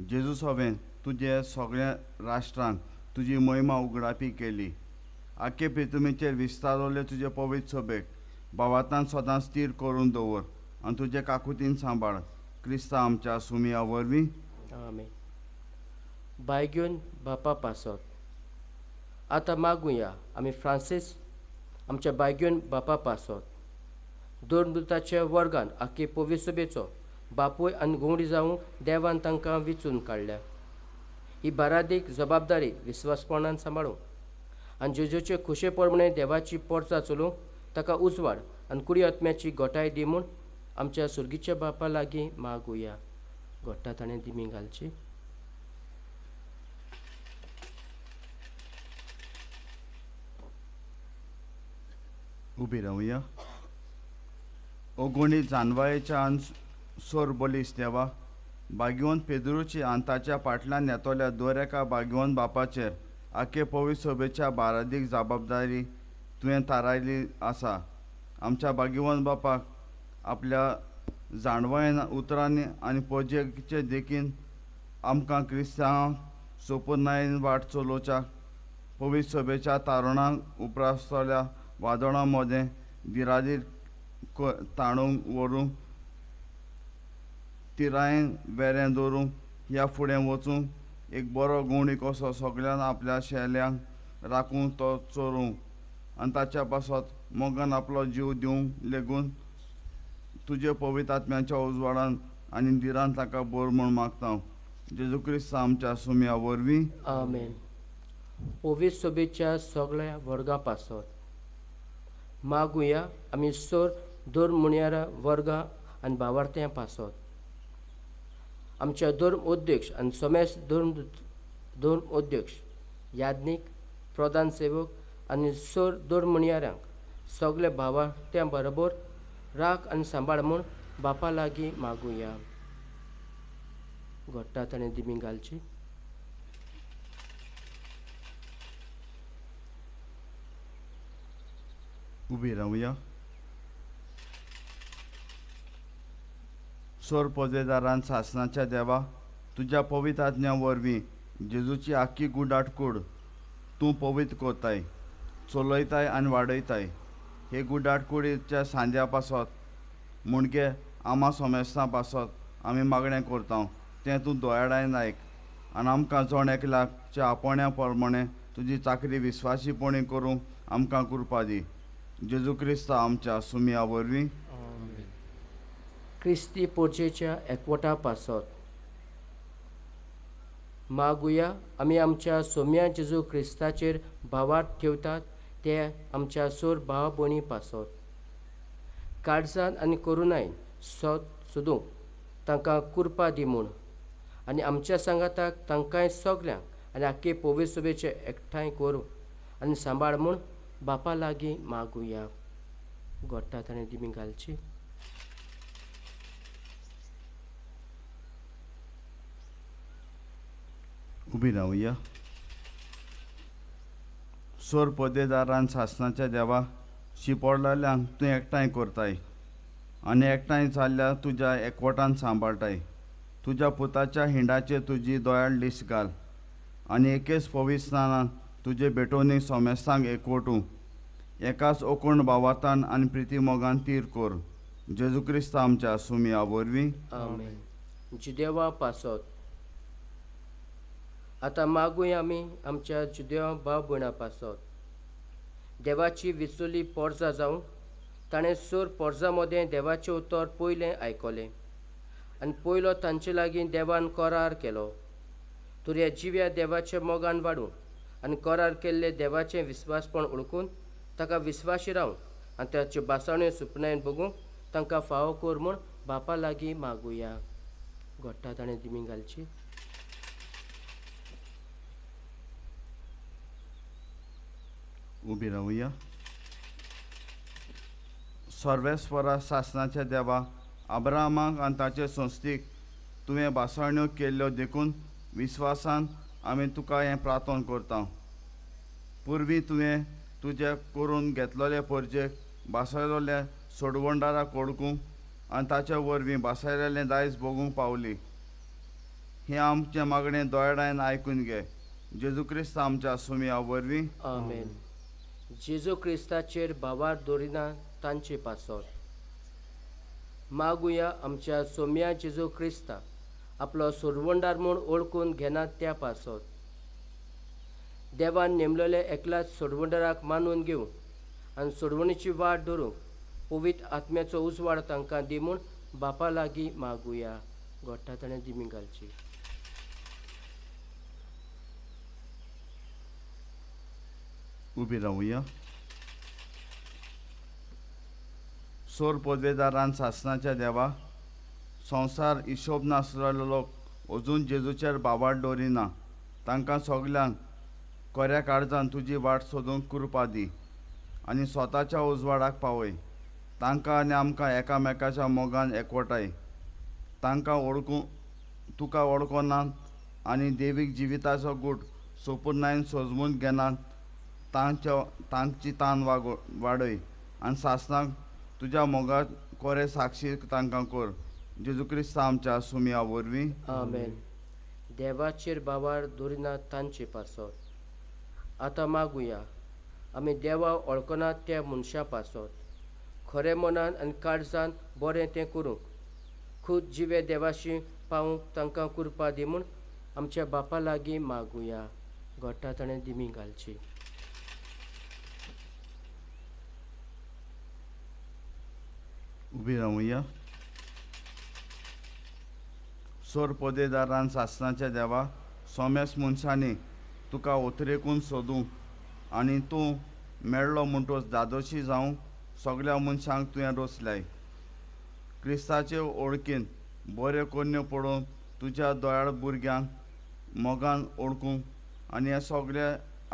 [SPEAKER 2] जेजू सोबेन तुजे सगळ्या राष्ट्रांक तुजी महिमा उगडापी केली. आख्खे पृथ्वीचेर विस्तारवले तुजे पवित्र सोबेक भावार्थान सदां स्थिर करून दवर आनी तुजे काकुतीन सांबाळ. क्रिस्ता आमच्या सुमया वरवीं.
[SPEAKER 5] आमेन. बायग्योन बापा पासत. आतां मागुया आमी फ्रांसीस आमच्या बायग्योन बापा पासत. दोन दुताच्या वर्गान आख्खे पवित्र सभेचो बापूय आनी घोवडी जावंक देवान तांकां वेंचून काडल्या. ही बारादीक जबाबदारी विस्वासपणान सांबाळूंक आनी जेजूचे खुशे प्रमाणे देवाची पोरसां चलोवंक ताका उजवाड आनी कुडी आत्म्याची गोठाय दी म्हूण आमच्या सुर्गीच्या बापा लागीं मागुया. घोट्टा ताणें दिमी घालची.
[SPEAKER 2] उबी रावया. ओगोणी जानवायेच्या आन सोर बोलीस देवा बागिवंत पेद्रूची आंताच्या फाटल्यान येतोल्या दर एका बागिवंत बापाचेर आखे पवित्र सभेच्या बारादीक जबाबदारी तुवें थारायली आसा. आमच्या बागिवंत बापाक आपल्या जाणवायेन उतरांनी आनी पोजेचे देखीन आमकां क्रिस्तांवांक सोपूनायेन वाट चलोवच्या पवित्र सभेच्या तारुणांक उपरासतल्या वादळां मदें दिरादीर ताणूंक व्हरूंक तिरायेन वेरें दवरूंक ह्या फुडें वचूंक एक बरो गवंडी कसो सगळ्यान आपल्या शेल्यांक राखूंक तो चोरूंक आनी ताच्या पासत मोगान आपलो जीव दिवंक लेगून तुजे पवित्र आत्म्याच्या उजवाडान आनी दिरान ताका बोर म्हूण मागता. जेजू क्रिस्त आमच्या सुमया वरवीं
[SPEAKER 5] आमेन. पवित्र सभेच्या सगळ्या वर्गां पासत मागुया आमी सोर दोन मुणयारा वर्गां आनी भावार्थ्यां पासत आमच्या धर्म अध्यक्ष आनी सोमेस धर्म अध्यक्ष याज्ञीक प्रधान सेवक आनी सोर दोन मुणयारांक सगळे भावार्थ्यां बरोबर राख आनी सांबाळ म्हूण बापा लागीं मागुया. घोट्टा ताणें दिमी घालची.
[SPEAKER 2] उबी रावया. सोर पोजेदारान सासणाच्या देवा तुज्या पवित्र आज्ञा वरवीं जेजूची आख्खी गुडाटकूड तूं पवित्र कोताय चलयताय आनी वाडयताय. हे गुडाटकुडीच्या सांज्या पासत मुणगे आमा सोमेस्तां पासत आमी मागणें करता तें तूं दोळ्याडायन आयक आनी आमकां जोण एकल्याच्या आपोण्या प्रमाणे तुजी चाकरी विस्वासीपणी करूंक आमकां कृपा दी. जेजू क्रिस्त आमच्या सुमया वरवीं
[SPEAKER 5] क्रिस्ती पोरचेच्या एकवटा पासत मागुया आमी आमच्या सोम्या जेजू क्रिस्ताचेर भावार्थ ठेवतात ते आमच्या सोर भाव भयणी पासत काळजान आनी करुणायेन सोदूंक तांकां कृपा दी म्हूण आनी आमच्या सांगाताक तांकांय सगल्यांक आनी आख्खे पवित्र सभेचे एकठांय करूंक आनी सांबाळ म्हूण बापा लागीं मागुया. घोट्टा ताणें दिमी घालची.
[SPEAKER 2] उबी रावया. सोर पोदेदारान सासणाच्या देवा शिपोडलेल्यांक तूं एकठांय करताय आनी एकठांय जाल्ल्या तुज्या एकवटान सांबाळटाय. तुज्या पुताच्या हिंडाचेर तुजी दोयाळ लिस्ट घाल आनी एकेच पवित्र स्नानान तुजे भेटोवनीक सोमेस्तांक एकवटूं एकाच ओकोण भावार्थान आनी प्रिती मोगान तीर कोर. जेजू क्रिस्त आमच्या सुमया वरवीं
[SPEAKER 5] आमेन. जुदेवा पासत आतां मागुया आमी आमच्या जुदेवा भाव भयणां पासत देवाची विचोली पोरजां जावं ताणें सोर पोरजां मदें देवाचें उतर पयलें आयकलें आनी पयलो तांचे लागीं देवान करार केलो. तुऱ्या जिव्या देवाच्या मोगान वाडूंक आनी करार केल्ले देवाचें विस्वासपण ओळखून ताका विस्वासी रावन आनी ताच्यो बासाण्यो सुपण्यान बगूंक तांकां फावो कर म्हूण बापा लागीं मागुया. घोट्टा ताणें दिमी घालची.
[SPEAKER 2] उबी रावया. सर्वेस्वरा सासणाच्या देवा अब्राहमाक आनी ताचे संस्थीक तुवें बासाण्यो केल्ल्यो देखून विस्वासान आमी तुका हें प्रार्थना करता. पुर्वीं तुवें तुजे करून घेतलेले परजेक बासायलोले सोडवंडाराक ओळखूंक आनी ताच्या वरवीं बासायलेलें दायज भोगूंक पावली. हें आमचें मागणें दोळ्याडायन आयकून घे. जेजू क्रिस्त आमच्या सुमया वरवीं
[SPEAKER 5] आमेन. जेजू क्रिस्ताचेर भावार दवरिना तांचे पासत मागुया आमच्या सोम्या जेजू क्रिस्ता आपलो सोडवंडार म्हूण ओळखून घेनात त्या पासत देवान नेमलेले एकल्याच सोडवंडाराक मानून घेवंक आनी सोडवणीची वाट धरूंक पवित्र आत्म्याचो उजवाड तांकां दी म्हूण बापा लागीं मागुया. घोट्टा ताणें दिमी घालची.
[SPEAKER 2] उबी रावुया. सोर पदवेदारान शासनाच्या देवा संवसार हिशोब नासलेलो लोक अजून जेजूचेर बाबाड दवरिना तांकां सगल्यांक कोऱ्या काळजान तुजी वाट सोदूंक कृपा दी आनी स्वताच्या उजवाडाक पावय. तांकां आनी आमकां एकामेकाच्या मोगान एकवटाय. तांकां तुका वळखोनात आनी देवीक जिविताचो गूट सोपुर्णायेन सजमून घेनात तांची तान वाडय आनी सासणाक तुज्या मोगा कोरे साक्षी तांकां कर. जेजू क्रिस्त आमच्या सुमया वरवीं.
[SPEAKER 5] आमेन. देवाचेर बाबार दवरिनात तांचे पासत. आतां मागुया आमी देवा वळखनात त्या मनशा पासत खरे मनान आनी काळजान बरें तें करूंक खूद जिवे देवाशी पावूंक तांकां कृपा दी म्हूण आमच्या बापा लागीं मागुया. घोट्टा ताणें दिमी घालची.
[SPEAKER 2] उबी रावुया. सोर पदवेदारान शासनाच्या देवा सोमेस मनशांनी तुका उतरेकून सोदूंक आनी तूं मेळ्ळो म्हणटूच दादोशी जावं सगळ्या मनशांक तुवें रोसल्याय. क्रिस्ताचे ओळखीन बऱ्यो कोन्यो पडोवन तुज्या दोयाळ भुरग्यांक मोगान ओळखूंक आनी हे सगळे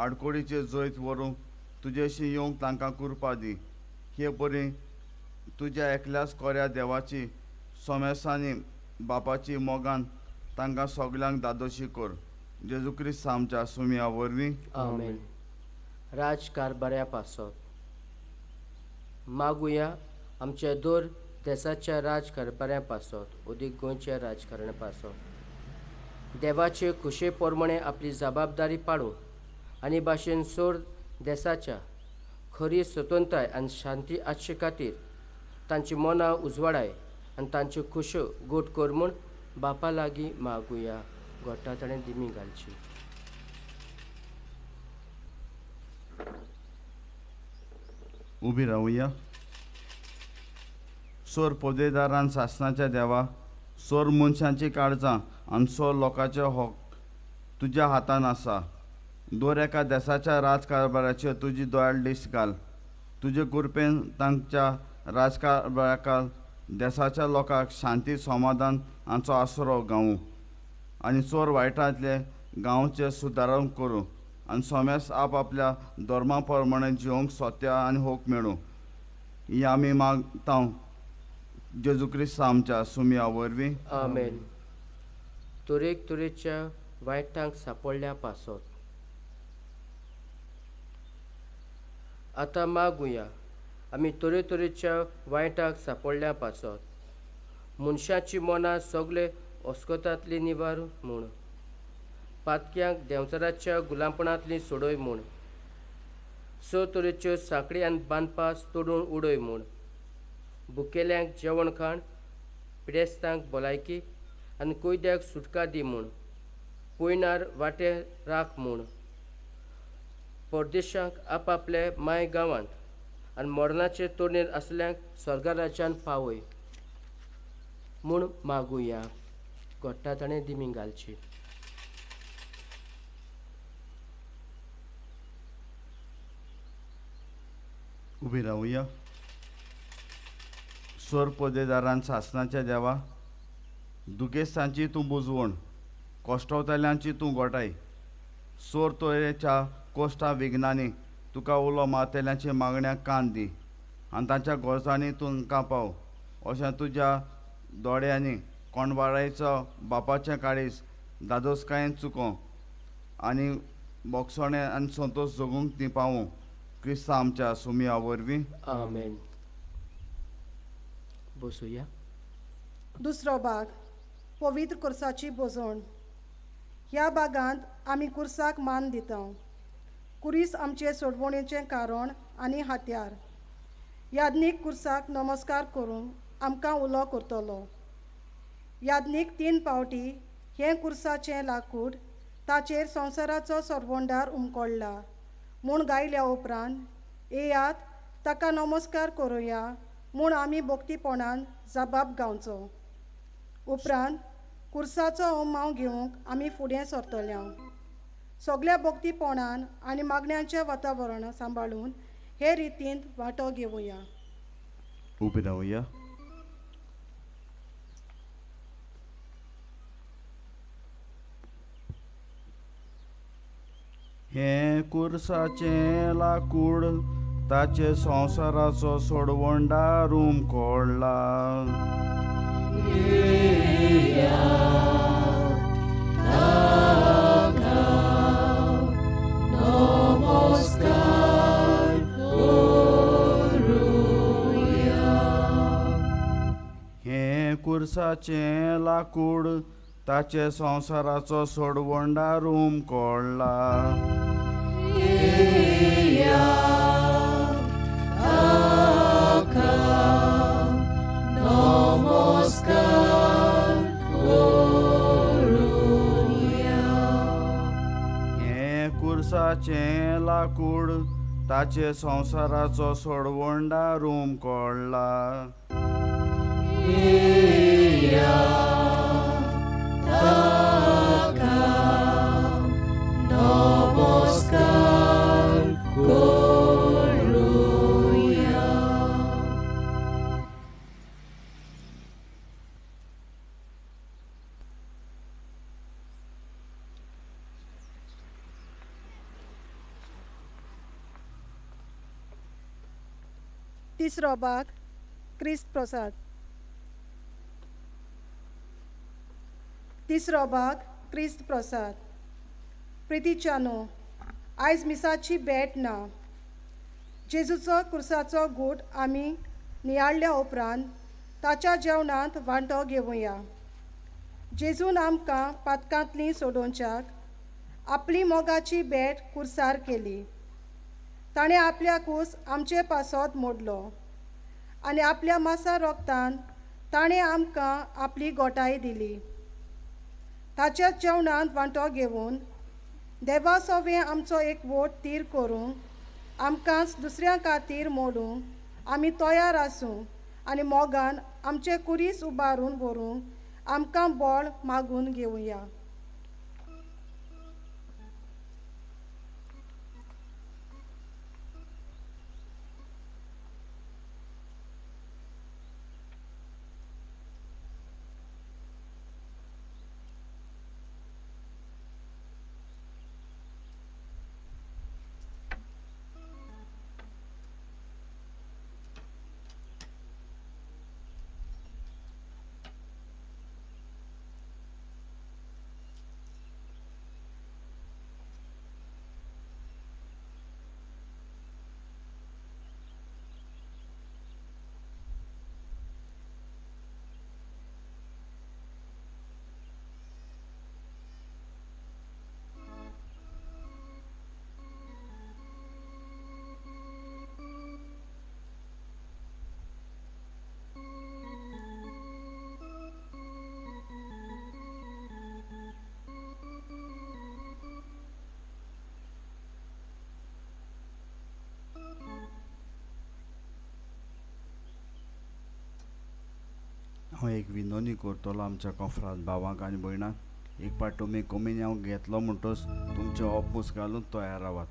[SPEAKER 2] आडकोडीचे जैत व्हरूंक तुजेशी येवंक तांकां कृपा दी. हे बरी तुज्या एकल्याच कोऱ्या देवाची सोमेसांनी बापाची मोगान तांकां सगल्यांक दादोशी कर. जेजू क्रिस्त आमच्या सुमया वरवीं.
[SPEAKER 5] आमेन. राजकारभाऱ्या पासत मागुया आमच्या दोर देशाच्या राजकारभाऱ्या पासत उदीक गोंयच्या राजकारणा पासत देवाचे खुशे पोरमणे आपली जबाबदारी पाडूंक आनी भाशेन सोर देशाच्या खरी स्वतंत्रताय आनी शांती आसचे खातीर तांची मनां उजवाडाय आनी तांच्यो खुश्यो गोट कर म्हूण बापा लागीं मागुया. घोट्टा ताणें दिमी घालची.
[SPEAKER 2] उबी रावुया. सोर पदवेदारान शासनाच्या देवा सोर मनशांची काळजां आनी सोर लोकांचे हक तुज्या हातान आसा. दर एका देशाच्या राजकारभाराचेर तुजी दोयाळ दिश्ट घाल. तुजे कृपेन तांच्या राजकारभाराक देशाच्या लोकांक शांती समाधान हांचो आसरो गावूं आनी चोर वायटांतले गांवचे सुदारण करूं आनी सोमेस आपल्या धर्मा प्रमाणे जिवंक सत्य आनी होक मेळूं. ही आमी मागता जेजू क्रिस्त आमच्या सुमया वरवीं.
[SPEAKER 5] आमेन. तरेक तरेच्या वायटांक सांपडल्या पासत आतां मागुया आमी तरेतरेच्या वायटाक सांपडल्या पासत मनशाची मनां सगळे अस्कोतांतली निवार म्हूण पातक्यांक देंवचाराच्या गुलामपणांतली सोडय म्हूण स तरेच्यो सांखळी आनी बांदपास तोडून उडय म्हूण भुकेल्यांक जेवण खाण पिडेस्तांक भलायकी आनी कोयद्याक सुटका दी म्हूण पयणार वाटे राख म्हूण परदेशांक आपआपले माय गांवांत आनी मरणाचे तोरणेर आसल्यांक स्वर्गा राज्यान पावय म्हूण मागुया. घोट्टा ताणें दिमी घालची.
[SPEAKER 2] उबी रावुया. सोर पदवेदारान शासनाच्या देवा दुखेस्तांची तूं बुजवण कोश्टवतल्यांची तूं गोठाय. सोर तोरेच्या कोश्टा विघ्नांनी तुका उलो मारतेल्यांची मागण्यांक कान दी आनी तांच्या गरजांनी तुमकां पाव. अशें तुज्या दोळ्यांनी कोणवाडायचो बापाचें काळीज दादोसकायेन चुको आनी बोगसोणें आनी संतोश जगूंक ती पावूं. क्रिस्त आमच्या सुमया वरवीं.
[SPEAKER 5] आमेन. बसुया.
[SPEAKER 1] दुसरो भाग पवित्र कुर्साची बोजवण. ह्या भागांत आमी कुर्साक मान दिता. कुरीस आमचे सोडवणेचें कारण आनी हात्यार. याज्ञीक कुर्साक नमस्कार करून आमकां उलो करतलो. याज्ञीक 3 पावटी हें कुर्साचें लाकूड ताचेर संवसाराचो सोडवंडार उमकोडला म्हूण गायल्या उपरांत येयात ताका नमस्कार करुया म्हूण आमी भोक्तीपणान जबाब गावचो. उपरांत कुर्साचो ओमांव घेवंक आमी फुडें सरतल्या. सगळ्या भक्तीपणान आनी मागण्यांचें वातावरण सांबाळून हे रितीन वांटो घेवया.
[SPEAKER 2] उबी रावया. हे कुर्साचें लाकूड ताचे संवसाराचो सोडवंडा रूम कोळ्ळा. हे कुर्साचें लाकूड ताचे संवसाराचो सोडवंडा रूम कोळ्ळा. हे कुर्साचें लाकूड ताचे संवसाराचो सोडवंडा रूम कोळ्ळा.
[SPEAKER 1] तिसरो भाग क्रिस्त प्रसाद. तिसरो भाग क्रिस्त प्रसाद. प्रितीच्यानो, आयज मिसाची भेट ना. जेजूचो कुर्साचो गूट आमी नियाळ्ळ्या उपरांत ताच्या जेवणांत वांटो घेवया. जेजून आमकां पातकांतलीं सोडोवच्याक आपली मोगाची भेट कुर्सार केली. ताणें आपल्याकूच आमचे पासत मोडलो आनी आपल्या मासा रोगतान ताणें आमकां आपली गोटाय दिली. ताच्याच जेवणांत वांटो घेवन देवा सोवें आमचो एक वोट तीर करूंक आमकांच दुसऱ्यां खातीर मोडूंक आमी तयार आसूं आनी मोगान आमचे कुरीस उबारून व्हरूंक आमकां बळ मागून घेवया.
[SPEAKER 2] हांव एक विनवणी करतलो आमच्या कोंफरांत भावांक आनी भयणांक. एक पाट तुमी कम्युनियन घेतलो म्हणटच तुमचे ऑपूस घालून तयार रावात.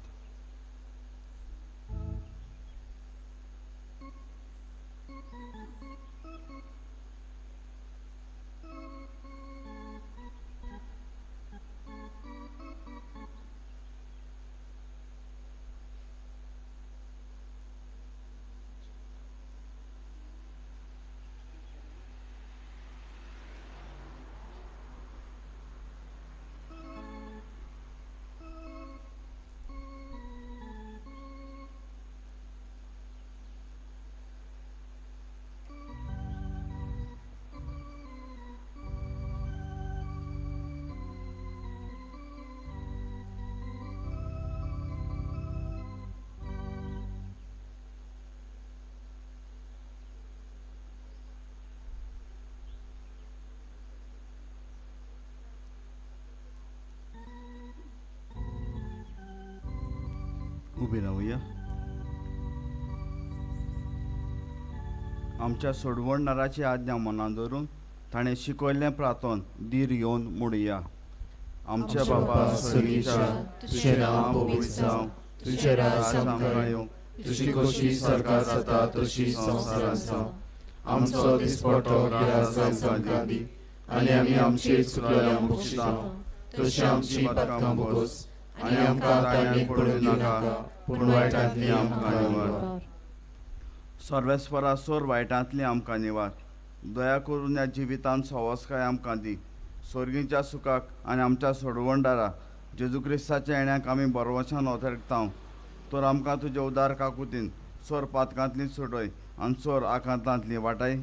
[SPEAKER 2] उबी रावया. आमच्या सोडवणदाराची आज्ञा मनात धरून ताणें शिकयल्लें प्रार्थन धीर घेवन म्हणया. आमच्या बापा स्वर्गीच्या, तुझें नांव पवित्र जावं, तुझें राज्य आमकां येवं, तुजी कशी स्वर्गांत जाता तशी संवसारांत जावं. आमचो दिसपट्टो गिरास आमकां दी, आनी आमी आमची चुकलेल्यांक बक्षिता, तशी आमची पातकां बगोस, आनी आमकां ताळ्यांत पडूं नाका, पूण वायटांतली आमकां निवार. सर्वेस्परा सोर वायटांतली आमकां निवार. दया करून ह्या जिवितांत सवस्काय आमकां दी. स्वर्गीच्या सुखाक आनी आमच्या सोडवणदारा जेजू क्रिस्ताच्या येण्याक आमी बरवशान ओथेरतांव. तर आमकां तुज्या उदार काकुतीन सोर पातकांतली सोडय आनी सोर आकांतांतली वाटाय.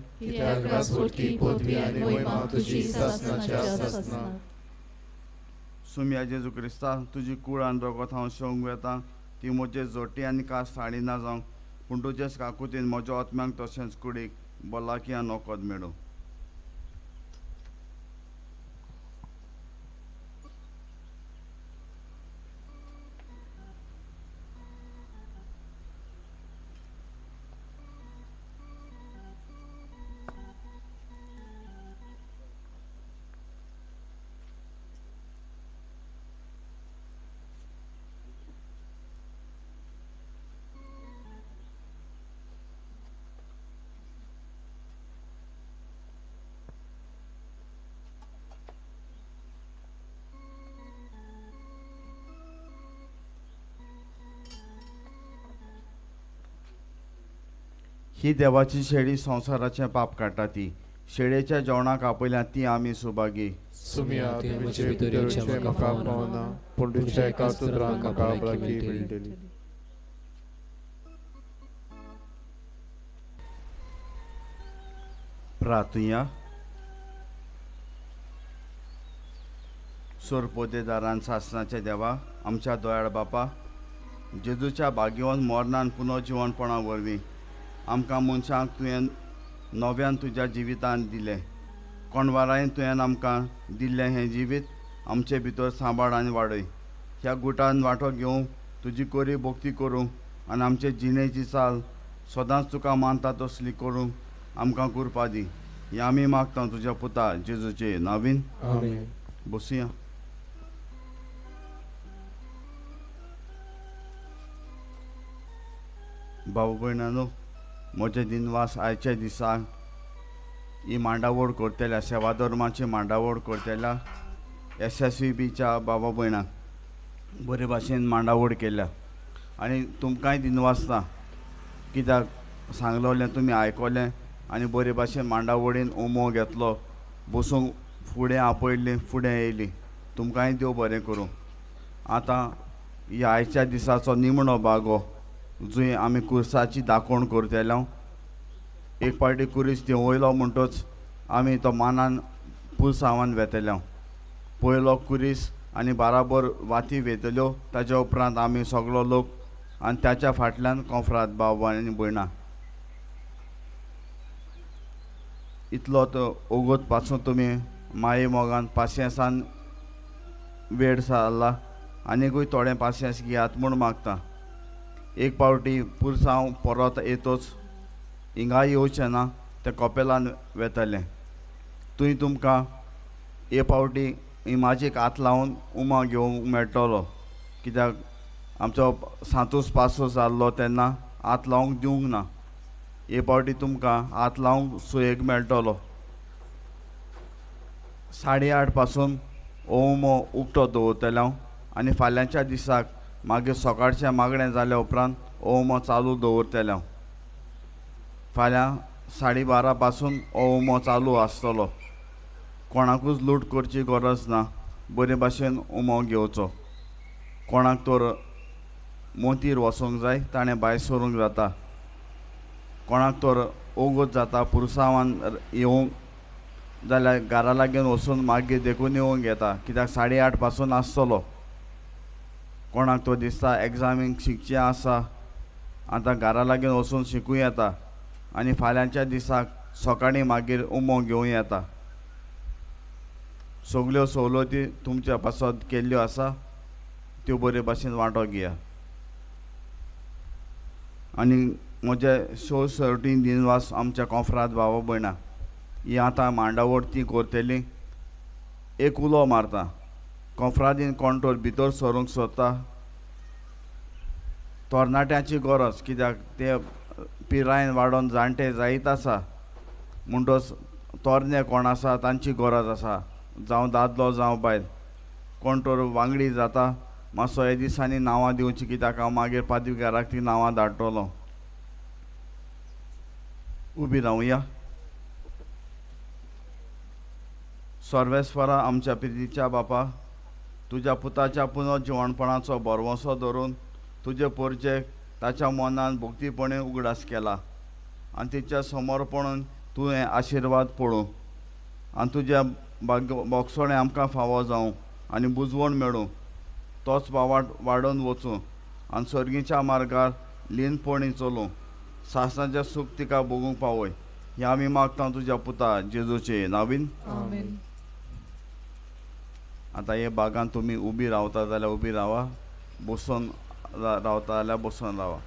[SPEAKER 2] सुम्या जेजू क्रिस्ता, तुजी कूळ आनी रगत हांव शेवंक येता. ती म्हजे जोटी आनी कास हाडी ना जावं, पूण तुजेच काकुतीन म्हज्या आत्म्यांक तशेंच कुडीक भलायकी आनी नोकोद मेळूं. ही देवाची शेळी संवसाराचें पाप काडटा. ती शेळयेच्या जेवणाक आपयल्या ती आमी सुभागी.
[SPEAKER 9] सुमिया तुवें म्हजे भितरचें म्हाका पावना, पूण तुज्या एकाच उतरान म्हाका भलायकी मेळटली.
[SPEAKER 2] प्रार्थया. सोर पोदेदारान सासणाच्या देवा, आमच्या दोयाळ बापा, जेजूच्या भाग्यवन मरणान पुनर्जिवणपणा वरवीं आमकां मनशांक तुवें नव्यान तुज्या जिवितांत दिलें. कोणवारायन तुवें आमकां दिल्लें हें जिवीत आमचे भितर सांबाळ आनी वाडय. ह्या गुटान वांटो घेवंक, तुजी कोरी भोक्ती करूंक आनी आमचे जिणेची चाल सदांच तुका मानता तसली करूंक आमकां कृपा दी. हें आमी मागता तुज्या पुता जेजूचे नांवीन.
[SPEAKER 9] आमीन.
[SPEAKER 2] बसुया. भाऊ भयणांनो, म्हजे दिनवास आयच्या दिसाक ही मांडावळ करतल्या सेवा धर्माची मांडावळ करतल्या SSVBच्या बाबा भयणांक बरे भाशेन मांडावळ केल्या. आनी तुमकांय दिनवासता कित्याक सांगलोलें तुमी आयकलें आनी बरे भाशेन मांडावळीन उमो घेतलो, बसूंक फुडें आपयली, फुडें येयली. तुमकांय देव बरें करूं. आतां ह्या आयच्या दिसाचो निमणो भाग हो, जंय आमी कुर्साची दाखोवण करतले. एक पावटी कुरीस देंवयलो म्हणटच आमी तो मानान पुलसांवान वेतले. पयलो कुरीस आनी बाराबर वाती वेतल्यो. ताच्या उपरांत आमी सगळो लोक आनी त्याच्या फाटल्यान कोंफरात भाव आनी भयणां. इतलो तो ओगोत पासून तुमी माये मोगान पासियेंसान वेळ सारला. आनीकूय थोडें पासियेंस घेयात म्हूण मागता. एक पावटी पुरसांव परत येतोच हिंगा येवचें ना, ते कपेलान वेतलें. थंय तुमकां हे पावटी इमाजीक हात लावन उमा घेवंक मेळटलो, कित्याक आमचो सांतूस पासो जाल्लो तेन्ना हात लावंक दिवंक ना. हे पावटी तुमकां हात लावंक सुयेग मेळटलो. 8:30 पासून हो उमो उक्तो दवरतले आनी फाल्यांच्या दिसाक मागीर सकाळचें मागणें जाल्या उपरांत हो उमो चालू दवरतले. फाल्यां 12:30 पासून हो उमो चालू आसतलो. कोणाकूच लूट करची गरज ना. बरे भाशेन उमो घेवचो. कोणाक तर मोतीर वचूंक जाय ताणें भायर सरूंक जाता. कोणाक तर ओगोत जाता पुरसांवान येवंक जाल्यार घरा लागीं वचून मागीर देखून येवंक येता, कित्याक 8:30 पासून आसतलो. कोणाक तो दिसता एग्जामीक शिकचें आसा, आतां घरा लागीं वचून शिकूं येता आनी फाल्यांच्या दिसाक सकाळीं मागीर उमो घेवं येता. सगल्यो सवलती तुमच्या पासत केल्ल्यो आसा, त्यो बरे भाशेन वांटो घेया. आनी म्हजे सर्तीन दिनवास आमच्या कोंफरांत भावा भयणां ही आतां मांडावळ ती करतली. एक उलो मारता कोंफरादीन कोंटोर भितर सरूंक सोदता तरणाट्यांची गरज कित्याक ते पिरायेन वाडोवन जाणटे जायत आसा म्हणटच तरणे कोण आसा तांची गरज आसा जावं दादलो जावं बायल कोण तर वांगडी जाता मातसो हे दिसांनी नांवां दिवची कित्याक हांव मागीर पाद्रीगाराक ती नांवां धाडटलो उबी रावया सर्वेस्वरा आमच्या पितीच्या बापा तुज्या पुताच्या पुनर्जिवणपणाचो भरवंसो धरून तुजे पोरचेक ताच्या मनान भक्तीपणे उगडास केला आनी तिच्या समर्पण तूं हें आशिर्वाद पळोवं आनी तुज्या बोगसोणें आमकां फावो जावं आनी बुजवण मेळूं तोच वावाट वाडोवन वचूं आनी सर्गीच्या मार्गार लीनपणी चलूं सासणाचें सूख तिका भोगूंक पावय हें आमी मागता तुज्या पुता जेजूचे नांवीन आतां हे बागान तुमी उबी रावता जाल्यार उबी रावा बसून रावता जाल्यार बसून रावा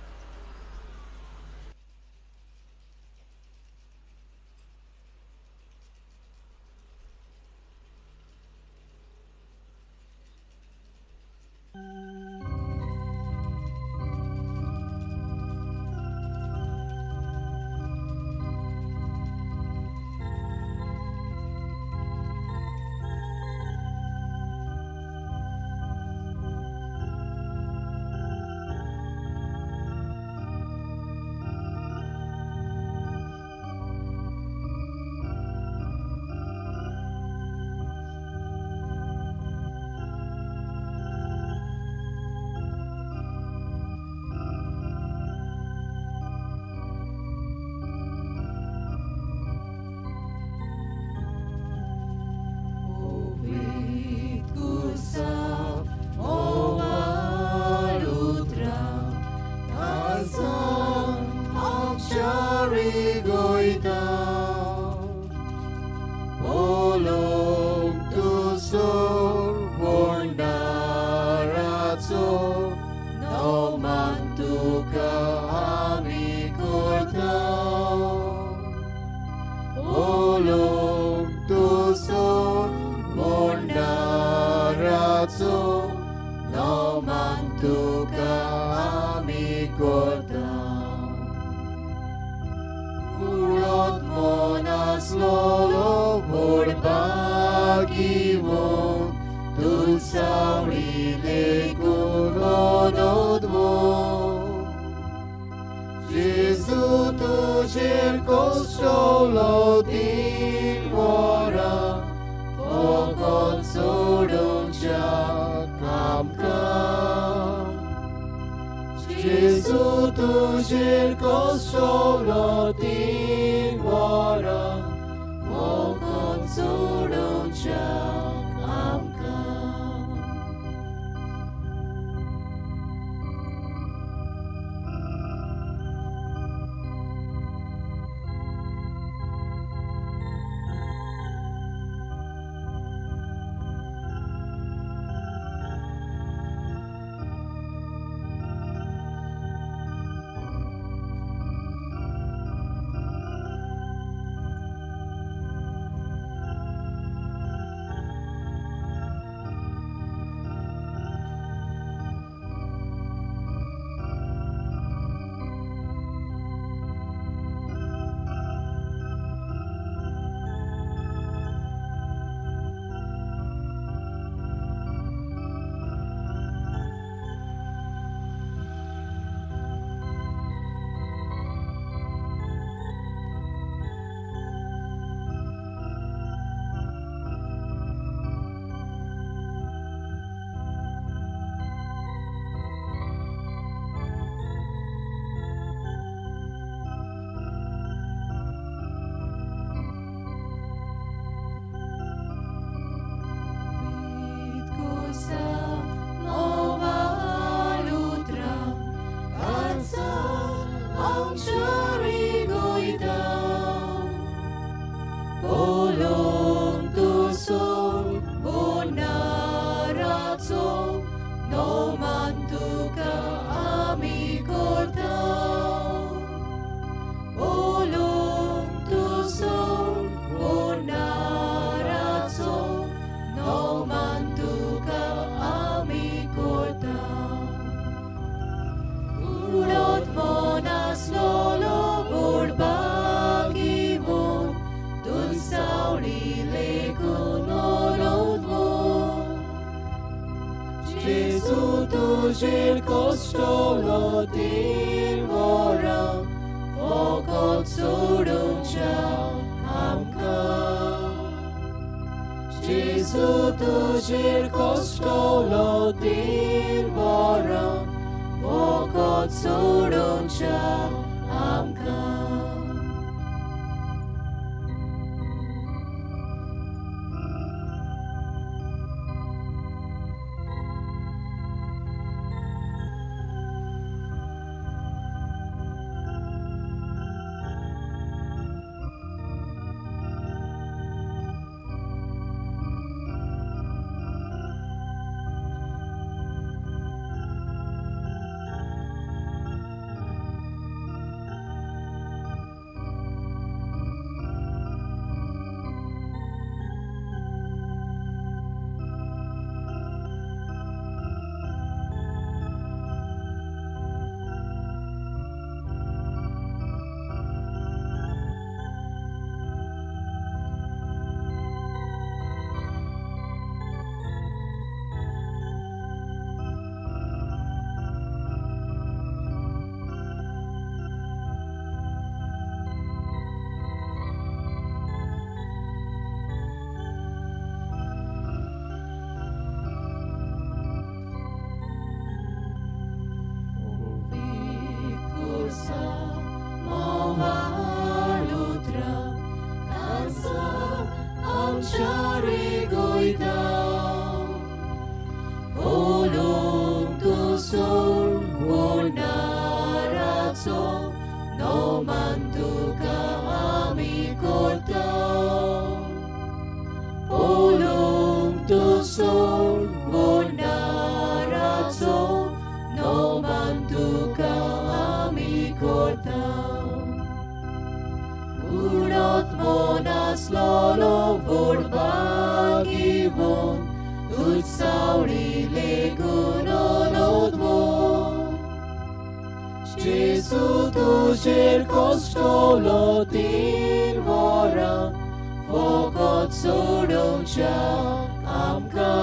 [SPEAKER 10] Jezu tużer kościoło tym wora, wokół cuduncia amka. Jezu tużer kościoło tym wora, wokół cuduncia amka. Jezu tużer kościoło tym wora, wokół cuduncia amka.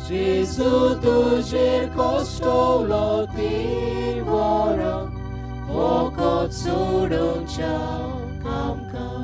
[SPEAKER 10] Jezu tużer kościoło tym wora, wokół cuduncia amka.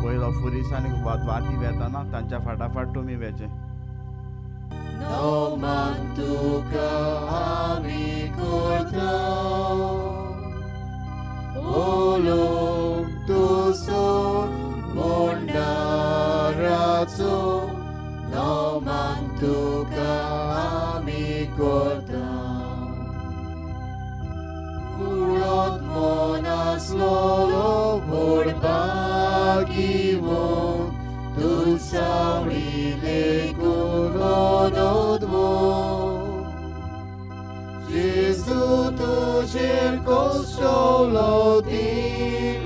[SPEAKER 2] वयलो फुरीस आनी वाती वेताना तांच्या फाटाफाट तुमी वेचे.
[SPEAKER 10] Nauman tuka ami korta Olok tuso mondarazo Nauman tuka ami korta Urot monas lolo borbagivo Dulsauri kuronodvo Jezu tužer kościoło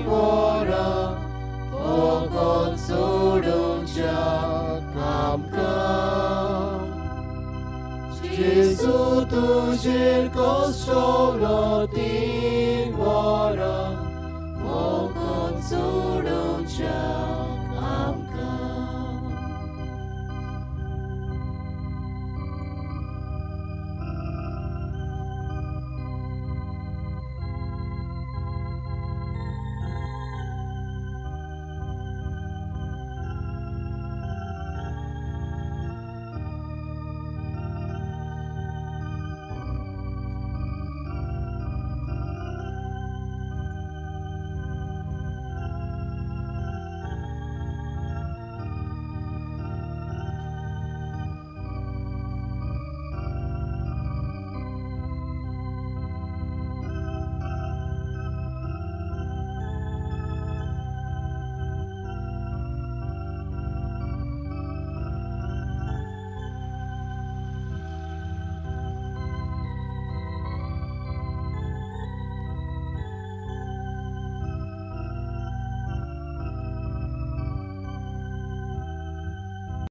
[SPEAKER 10] dvora Pokon sudunča kamka Jezu tužer kościoło dvora Pokon sudunča